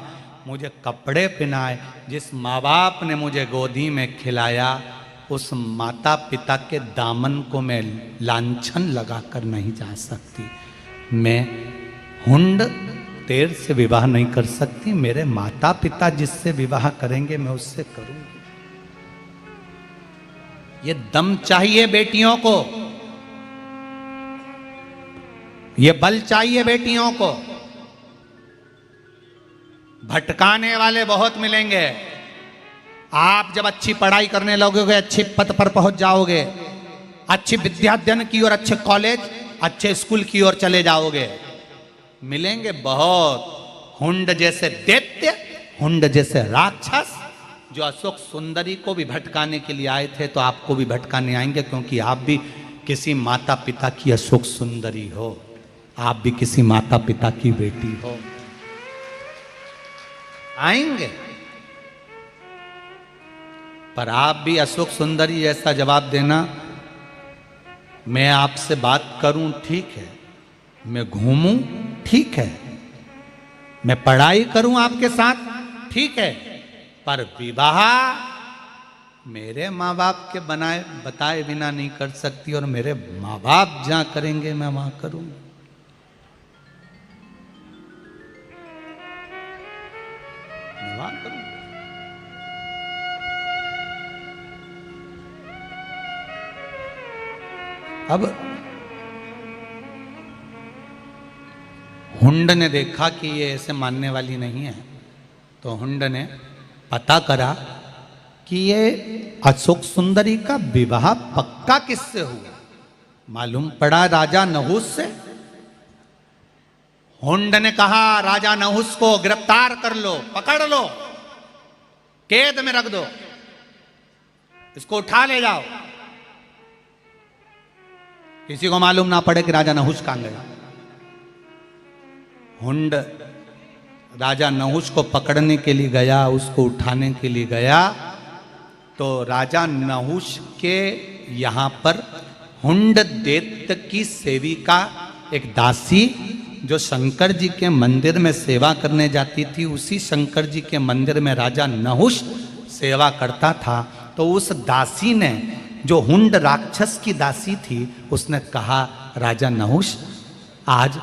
मुझे कपड़े पहनाए, जिस माँ बाप ने मुझे गोदी में खिलाया, उस माता पिता के दामन को मैं लांछन लगाकर नहीं जा सकती। मैं हुंड तेर से विवाह नहीं कर सकती। मेरे माता पिता जिससे विवाह करेंगे मैं उससे करूंगी। ये दम चाहिए बेटियों को, ये बल चाहिए बेटियों को। भटकाने वाले बहुत मिलेंगे। आप जब अच्छी पढ़ाई करने लगोगे, अच्छे पद पर पहुंच जाओगे, अच्छी विद्याध्ययन की और अच्छे कॉलेज, अच्छे स्कूल की ओर चले जाओगे, मिलेंगे बहुत हुंड जैसे दैत्य, हुंड जैसे राक्षस, जो अशोक सुंदरी को भी भटकाने के लिए आए थे, तो आपको भी भटकाने आएंगे, क्योंकि आप भी किसी माता पिता की अशोक सुंदरी हो, आप भी किसी माता पिता की बेटी हो। आएंगे, पर आप भी अशोक सुंदरी जैसा जवाब देना, मैं आपसे बात करूं ठीक है, मैं घूमूं ठीक है, मैं पढ़ाई करूं आपके साथ ठीक है, पर विवाह मेरे माँ बाप के बताए बिना नहीं कर सकती, और मेरे माँ बाप जहां करेंगे मैं वहां करूंगी। मैं वहां करूंगी। अब हुंड ने देखा कि ये ऐसे मानने वाली नहीं है, तो हुंड ने पता करा कि ये अशोक सुंदरी का विवाह पक्का किससे हुआ। मालूम पड़ा राजा नहुस से। हुंड ने कहा, राजा नहुस को गिरफ्तार कर लो, पकड़ लो, कैद में रख दो, इसको उठा ले जाओ, किसी को मालूम ना पड़े कि राजा नहुस कहां गया। हुंड राजा नहुस को पकड़ने के लिए गया, उसको उठाने के लिए गया, तो राजा नहुस के यहां पर हुंड दैत्य की सेविका, एक दासी जो शंकर जी के मंदिर में सेवा करने जाती थी, उसी शंकर जी के मंदिर में राजा नहुस सेवा करता था। तो उस दासी ने, जो हुंड राक्षस की दासी थी, उसने कहा, राजा नहुस, आज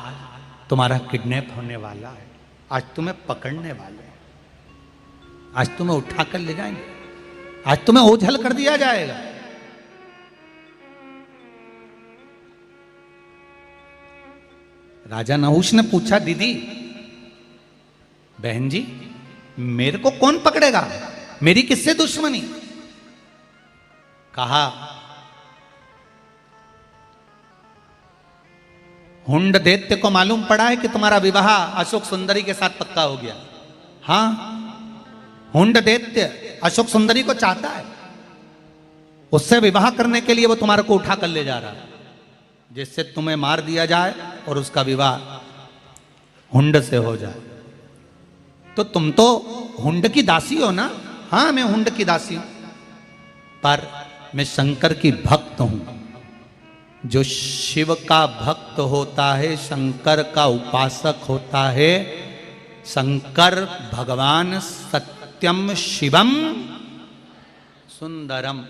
तुम्हारा किडनैप होने वाला है, आज तुम्हें पकड़ने वाले हैं, आज तुम्हें उठाकर ले जाएंगे, आज तुम्हें ओझल कर दिया जाएगा। राजा नहुस ने पूछा, दीदी, बहन जी, मेरे को कौन पकड़ेगा, मेरी किससे दुश्मनी। कहा, हुंड दैत्य को मालूम पड़ा है कि तुम्हारा विवाह अशोक सुंदरी के साथ पक्का हो गया। हां, हुंड दैत्य अशोक सुंदरी को चाहता है, उससे विवाह करने के लिए वो तुम्हारे को उठा कर ले जा रहा है, जिससे तुम्हें मार दिया जाए और उसका विवाह हुंड से हो जाए। तो तुम तो हुंड की दासी हो ना। हाँ, मैं हुंड की दासी हूं, पर मैं शंकर की भक्त हूं। जो शिव का भक्त होता है, शंकर का उपासक होता है, शंकर भगवान सत्यम शिवम सुंदरम,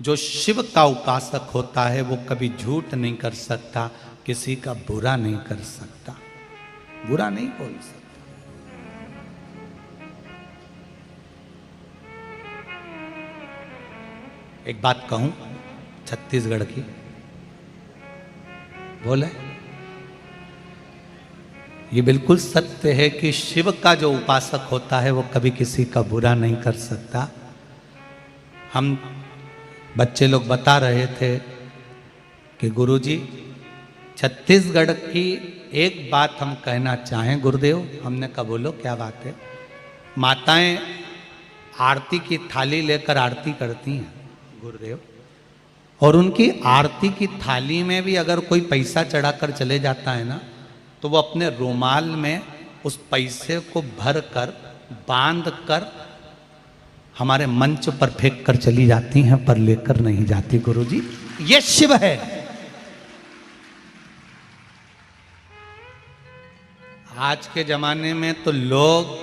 जो शिव का उपासक होता है वो कभी झूठ नहीं कर सकता, किसी का बुरा नहीं कर सकता, बुरा नहीं बोल सकता। एक बात कहूं छत्तीसगढ़ की, बोले, ये बिल्कुल सत्य है कि शिव का जो उपासक होता है वो कभी किसी का बुरा नहीं कर सकता। हम बच्चे लोग बता रहे थे कि गुरुजी छत्तीसगढ़ की एक बात हम कहना चाहें गुरुदेव। हमने कहा बोलो क्या बात है। माताएं आरती की थाली लेकर आरती करती हैं गुरुदेव, और उनकी आरती की थाली में भी अगर कोई पैसा चढ़ाकर चले जाता है ना, तो वो अपने रुमाल में उस पैसे को भर कर बांध कर हमारे मंच पर फेंक कर चली जाती हैं, पर लेकर नहीं जाती गुरुजी। ये शिव है। आज के जमाने में तो लोग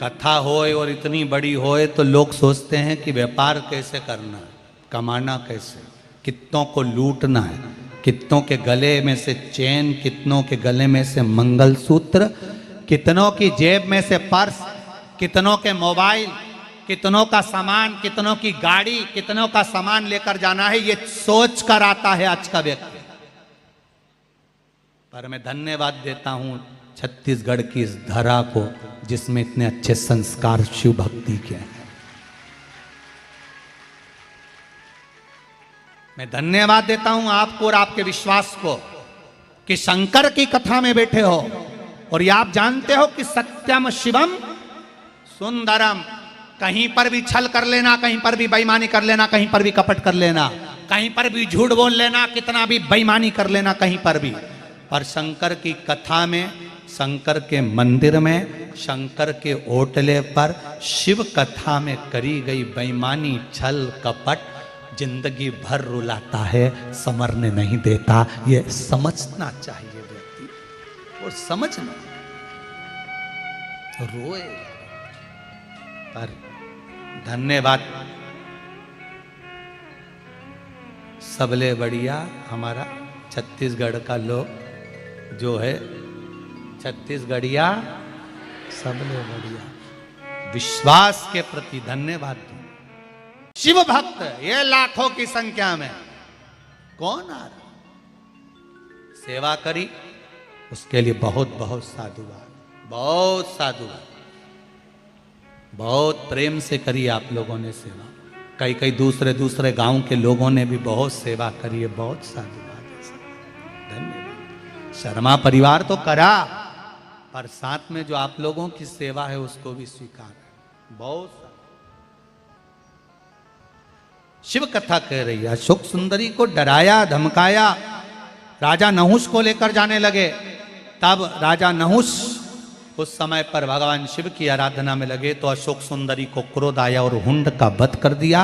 कथा होए और इतनी बड़ी होए तो लोग सोचते हैं कि व्यापार कैसे करना है, कमाना कैसे, कितनों को लूटना है, कितनों के गले में से चेन, कितनों के गले में से मंगलसूत्र, कितनों की जेब में से पर्स, कितनों के मोबाइल, कितनों का सामान, कितनों की गाड़ी, कितनों का सामान लेकर जाना है, ये सोच कर आता है आज का व्यक्ति। पर मैं धन्यवाद देता हूं छत्तीसगढ़ की इस धरा को जिसमें इतने अच्छे संस्कार शिव भक्ति के हैं। मैं धन्यवाद देता हूं आपको और आपके विश्वास को कि शंकर की कथा में बैठे हो और ये आप जानते हो कि सत्यम शिवम सुंदरम। कहीं पर भी छल कर लेना, कहीं पर भी बेईमानी कर लेना, कहीं पर भी कपट कर लेना, कहीं पर भी झूठ बोल लेना, कितना भी बेईमानी कर लेना कहीं पर भी, पर शंकर की कथा में, शंकर के मंदिर में, शंकर के ओटले पर शिव कथा में करी गई बेईमानी, छल कपट जिंदगी भर रुलाता है, संवरने नहीं देता। ये समझना चाहिए व्यक्ति, और समझना रोए। पर धन्यवाद, सबले बढ़िया हमारा छत्तीसगढ़ का लोग जो है, छत्तीसगढ़िया सबले बढ़िया, विश्वास के प्रति धन्यवाद दूं। शिव भक्त ये लाखों की संख्या में, कौन आ रहा, सेवा करी, उसके लिए बहुत बहुत साधुवाद, बहुत साधुवाद, बहुत प्रेम से करी आप लोगों ने सेवा। कई कई दूसरे दूसरे गांव के लोगों ने भी बहुत सेवा करी है, बहुत साधुवाद, धन्यवाद। शर्मा परिवार तो करा, पर साथ में जो आप लोगों की सेवा है उसको भी स्वीकार, बहुत। शिव कथा कह रही है, अशोक सुंदरी को डराया धमकाया, राजा नहुष को लेकर जाने लगे। तब राजा नहुष उस समय पर भगवान शिव की आराधना में लगे, तो अशोक सुंदरी को क्रोध आया और हुंड का वध कर दिया।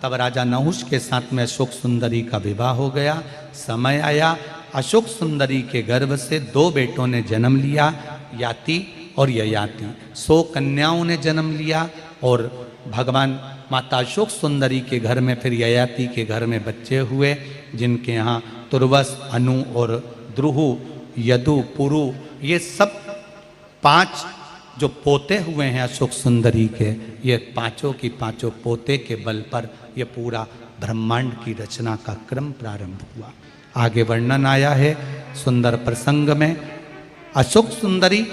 तब राजा नहुष के साथ में अशोक सुंदरी का विवाह हो गया। समय आया, अशोक सुंदरी के गर्भ से 2 बेटों ने जन्म लिया, याति और ययाति। 100 कन्याओं ने जन्म लिया, और भगवान माता अशोक सुंदरी के घर में फिर ययाति के घर में बच्चे हुए, जिनके यहाँ तुर्वस, अनु और द्रुहु, यदु, पुरु, ये सब 5 जो पोते हुए हैं अशोक सुंदरी के, ये पांचों की पांचों पोते के बल पर ये पूरा ब्रह्मांड की रचना का क्रम प्रारंभ हुआ। आगे वर्णन आया है सुंदर प्रसंग में। अशोक सुंदरी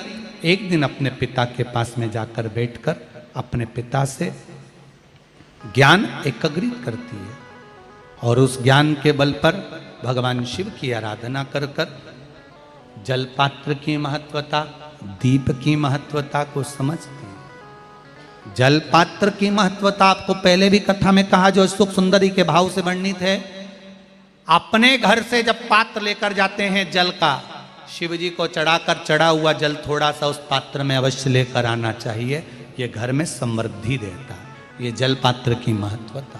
एक दिन अपने पिता के पास में जाकर बैठकर अपने पिता से ज्ञान एकत्रित करती है, और उस ज्ञान के बल पर भगवान शिव की आराधना कर कर जलपात्र की महत्वता, दीप की महत्वता को समझती है। जलपात्र की महत्वता आपको पहले भी कथा में कहा, जो अशोक सुंदरी के भाव से वर्णित है। अपने घर से जब पात्र लेकर जाते हैं जल का, शिव जी को चढ़ाकर चढ़ा हुआ जल थोड़ा सा उस पात्र में अवश्य लेकर आना चाहिए, ये घर में समृद्धि देता है। ये जल पात्र की महत्वता,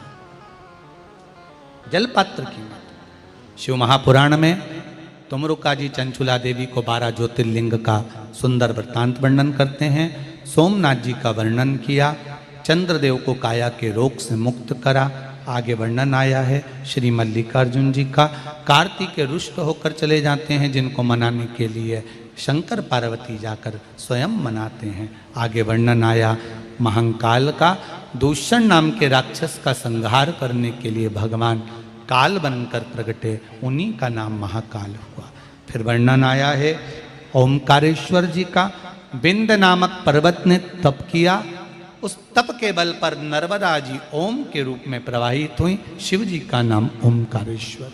जल पात्र की महत्वता। शिव महापुराण में तुमरुका जी चंचुला देवी को 12 ज्योतिर्लिंग का सुंदर वृत्तांत वर्णन करते हैं। सोमनाथ जी का वर्णन किया, चंद्रदेव को काया के रोग से मुक्त करा। आगे वर्णन आया है श्री मल्लिकार्जुन जी का, कार्तिक के रुष्ट होकर चले जाते हैं, जिनको मनाने के लिए शंकर पार्वती जाकर स्वयं मनाते हैं। आगे वर्णन आया महाकाल का, दूषण नाम के राक्षस का संहार करने के लिए भगवान काल बनकर प्रगटे, उन्हीं का नाम महाकाल हुआ। फिर वर्णन आया है ओमकारेश्वर जी का, बिंद नामक पर्वत ने तप किया, उस तप के बल पर नर्मदा जी ओम के रूप में प्रवाहित हुई। शिव जी का नाम ओमकारेश्वर,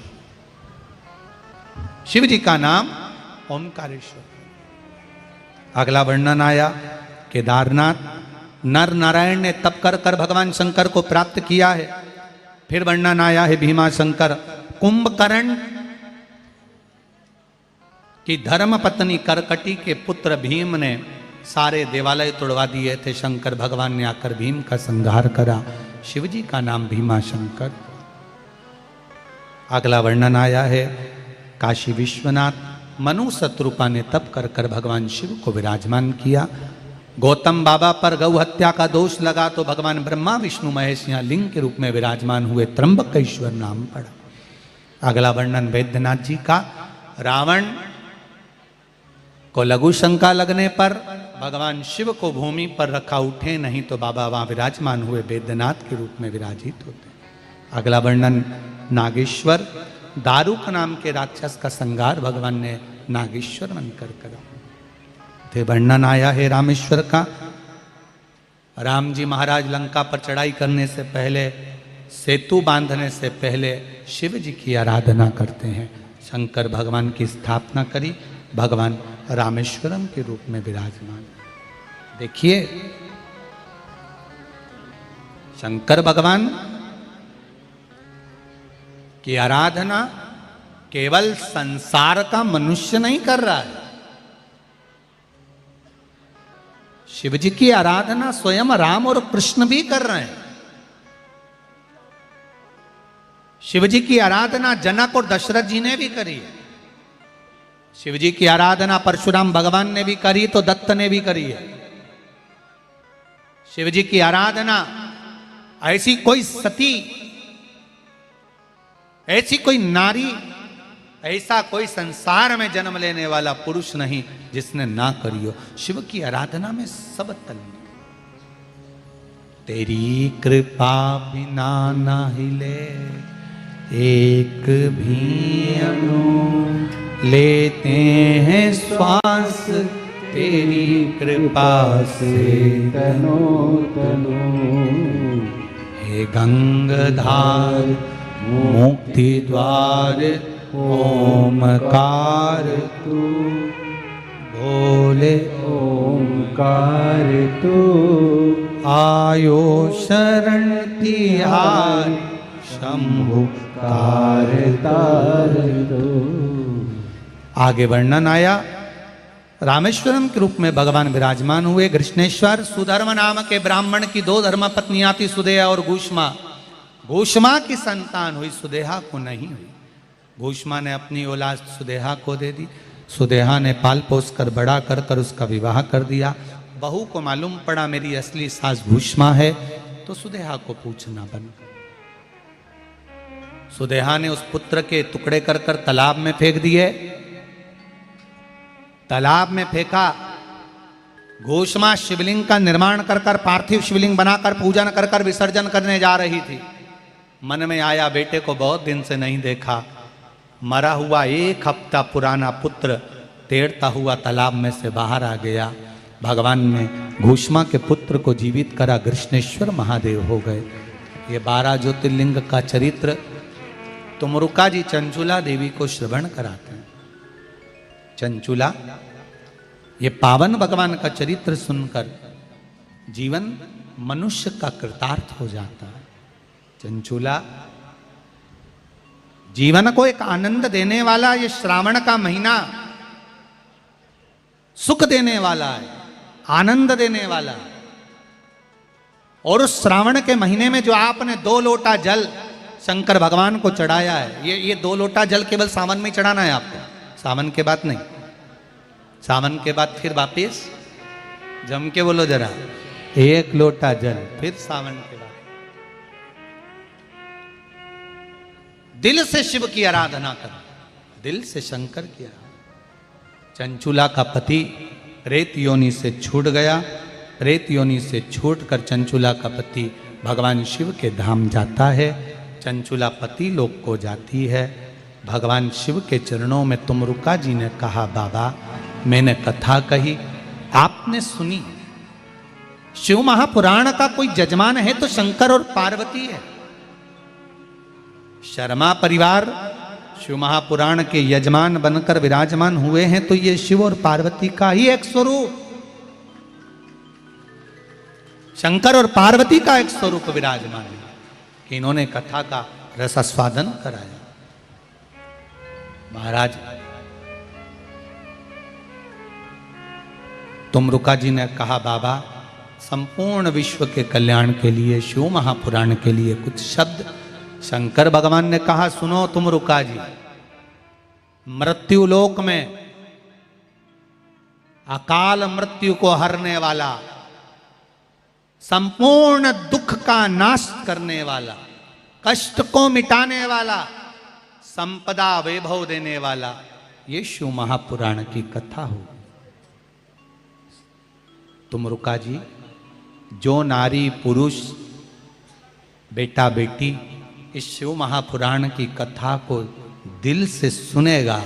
शिव जी का नाम ओमकारेश्वर। अगला वर्णन आया केदारनाथ, नर नारायण ने तप कर कर भगवान शंकर को प्राप्त किया है। फिर वर्णन आया है भीमाशंकर, कुंभकर्ण की धर्म पत्नी करकटी के पुत्र भीम ने सारे देवालय तोड़वा दिए थे। शंकर भगवान ने आकर भीम का संहार करा। शिव जी का नाम भीमाशंकर। अगला वर्णन आया है काशी विश्वनाथ, मनु शत्रुपा ने तप कर कर भगवान शिव को विराजमान किया। गौतम बाबा पर गौ हत्या का दोष लगा तो भगवान ब्रह्मा विष्णु महेश यहाँ लिंग के रूप में विराजमान हुए, त्र्यंबकेश्वर नाम पड़ा। अगला वर्णन वैद्यनाथ जी का, रावण को लघु शंका लगने पर भगवान शिव को भूमि पर रखा, उठे नहीं तो बाबा वहां विराजमान हुए, वैद्यनाथ के रूप में विराजित होते। अगला वर्णन नागेश्वर, दारुक नाम के राक्षस का संहार भगवान ने नागेश्वर बनकर करा। फिर वर्णन आया है रामेश्वर का, राम जी महाराज लंका पर चढ़ाई करने से पहले, सेतु बांधने से पहले शिव जी की आराधना करते हैं। शंकर भगवान की स्थापना करी, भगवान रामेश्वरम के रूप में विराजमान। देखिए शंकर भगवान की आराधना केवल संसार का मनुष्य नहीं कर रहा है, शिव जी की आराधना स्वयं राम और कृष्ण भी कर रहे हैं। शिव जी की आराधना जनक और दशरथ जी ने भी करी है। शिव जी की आराधना परशुराम भगवान ने भी करी तो दत्त ने भी करी है। शिव जी की आराधना ऐसी कोई सती, ऐसी कोई नारी, ऐसा कोई संसार में जन्म लेने वाला पुरुष नहीं जिसने ना करी हो। शिव की आराधना में सब तल्लीन। तेरी कृपा बिना ना हिले एक भी अणु, लेते हैं श्वास तेरी कृपा से तनो तनो। हे गंगाधार मुक्ति द्वार ओमकार तू, बोले ओमकार तू। आयो शरण तिहार शंभु कार तार दो। आगे वर्णन आया रामेश्वरम के रूप में भगवान विराजमान हुए। कृष्णेश्वर सुधर्म नाम के ब्राह्मण की 2 धर्म पत्नियां थी, सुदेहा और घूष्मा। घूष्मा की संतान हुई, सुदेहा को नहीं हुई। घूष्मा ने अपनी औलाद सुदेहा को दे दी। सुदेहा ने पाल पोस कर बड़ा कर कर उसका विवाह कर दिया। बहू को मालूम पड़ा मेरी असली सास घूष्मा है, तो सुदेहा को पूछना बंद कर। सुदेहा ने उस पुत्र के टुकड़े कर कर तालाब में फेंक दिए। तालाब में फेंका। घूष्मा शिवलिंग का निर्माण कर कर, पार्थिव शिवलिंग बनाकर पूजन कर कर विसर्जन करने जा रही थी। मन में आया बेटे को बहुत दिन से नहीं देखा। मरा हुआ 1 हफ्ता पुराना पुत्र तैरता हुआ तालाब में से बाहर आ गया। भगवान ने घूष्मा के पुत्र को जीवित करा, कृष्णेश्वर महादेव हो गए। ये 12 ज्योतिर्लिंग का चरित्र तुमरुका जी चंचुला देवी को श्रवण कराते हैं। चंचुला, ये पावन भगवान का चरित्र सुनकर जीवन मनुष्य का कृतार्थ हो जाता है। चंचुला जीवन को एक आनंद देने वाला, ये श्रावण का महीना सुख देने वाला है, आनंद देने वाला है। और उस श्रावण के महीने में जो आपने 2 लोटा जल शंकर भगवान को चढ़ाया है, ये 2 लोटा जल केवल सावन में चढ़ाना है आपको, सावन के बाद नहीं। सावन के बाद फिर वापिस जम के बोलो जरा, 1 लोटा जल, फिर सावन के बाद दिल से शिव की आराधना कर, दिल से शंकर की आराधना। चंचुला का पति रेत योनि से छूट गया। रेत योनि से छूटकर चंचुला का पति भगवान शिव के धाम जाता है। चंचुला पति लोक को जाती है। भगवान शिव के चरणों में तुमरुका जी ने कहा, बाबा मैंने कथा कही, आपने सुनी, शिव महापुराण का कोई जजमान है तो शंकर और पार्वती है। शर्मा परिवार शिव महापुराण के यजमान बनकर विराजमान हुए हैं, तो ये शिव और पार्वती का ही एक स्वरूप, शंकर और पार्वती का एक स्वरूप विराजमान है कि इन्होंने कथा का रसास्वादन कराया। महाराज तुमरुका जी ने कहा, बाबा संपूर्ण विश्व के कल्याण के लिए, शिव महापुराण के लिए कुछ शब्द। शंकर भगवान ने कहा, सुनो तुमरुका जी, मृत्यु लोक में अकाल मृत्यु को हरने वाला, संपूर्ण दुख का नाश करने वाला, कष्ट को मिटाने वाला, संपदा वैभव देने वाला, ये शिव महापुराण की कथा हो। तुमरुका जी, जो नारी पुरुष बेटा बेटी इस शिव महापुराण की कथा को दिल से सुनेगा,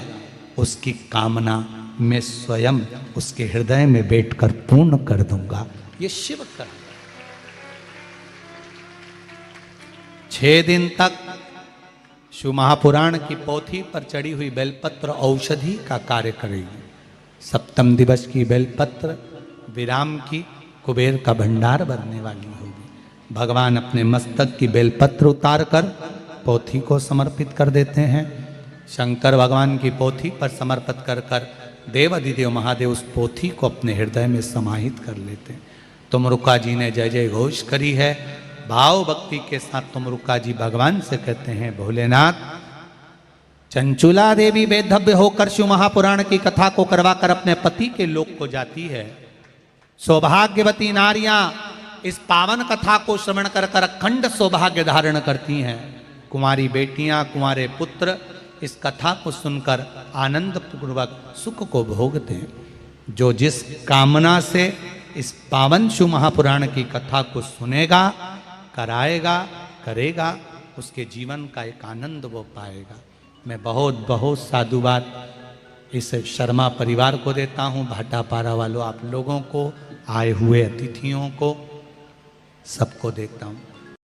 उसकी कामना मैं स्वयं उसके हृदय में बैठकर पूर्ण कर दूंगा। ये शिव का 6 दिन तक शिव महापुराण की पोथी पर चढ़ी हुई बेलपत्र औषधि का कार्य करेगी। सप्तम दिवस की बेलपत्र विराम की कुबेर का भंडार भरने वाली होगी। भगवान अपने मस्तक की बेलपत्र उतार कर पोथी को समर्पित कर देते हैं। शंकर भगवान की पोथी पर समर्पित कर कर देव अधिदेव महादेव उस पोथी को अपने हृदय में समाहित कर लेते हैं। तुमरुका जी ने जय जय घोष करी है। भाव भक्ति के साथ तुमरुका जी भगवान से कहते हैं, भोलेनाथ, चंचुला देवी बेधव्य होकर शिव महापुराण की कथा को करवा कर अपने पति के लोक को जाती है। सौभाग्यवती नारियां इस पावन कथा को श्रवण कर कर अखंड सौभाग्य धारण करती हैं। कुंवारी बेटियां, कुंवारे पुत्र इस कथा को सुनकर आनंद पूर्वक सुख को भोगते हैं। जो जिस कामना से इस पावन शिव महापुराण की कथा को सुनेगा, कराएगा, करेगा, उसके जीवन का एक आनंद वो पाएगा। मैं बहुत बहुत साधुवाद इस शर्मा परिवार को देता हूँ, भाटापारा वालों, आप लोगों को, आए हुए अतिथियों को, सबको देता हूँ।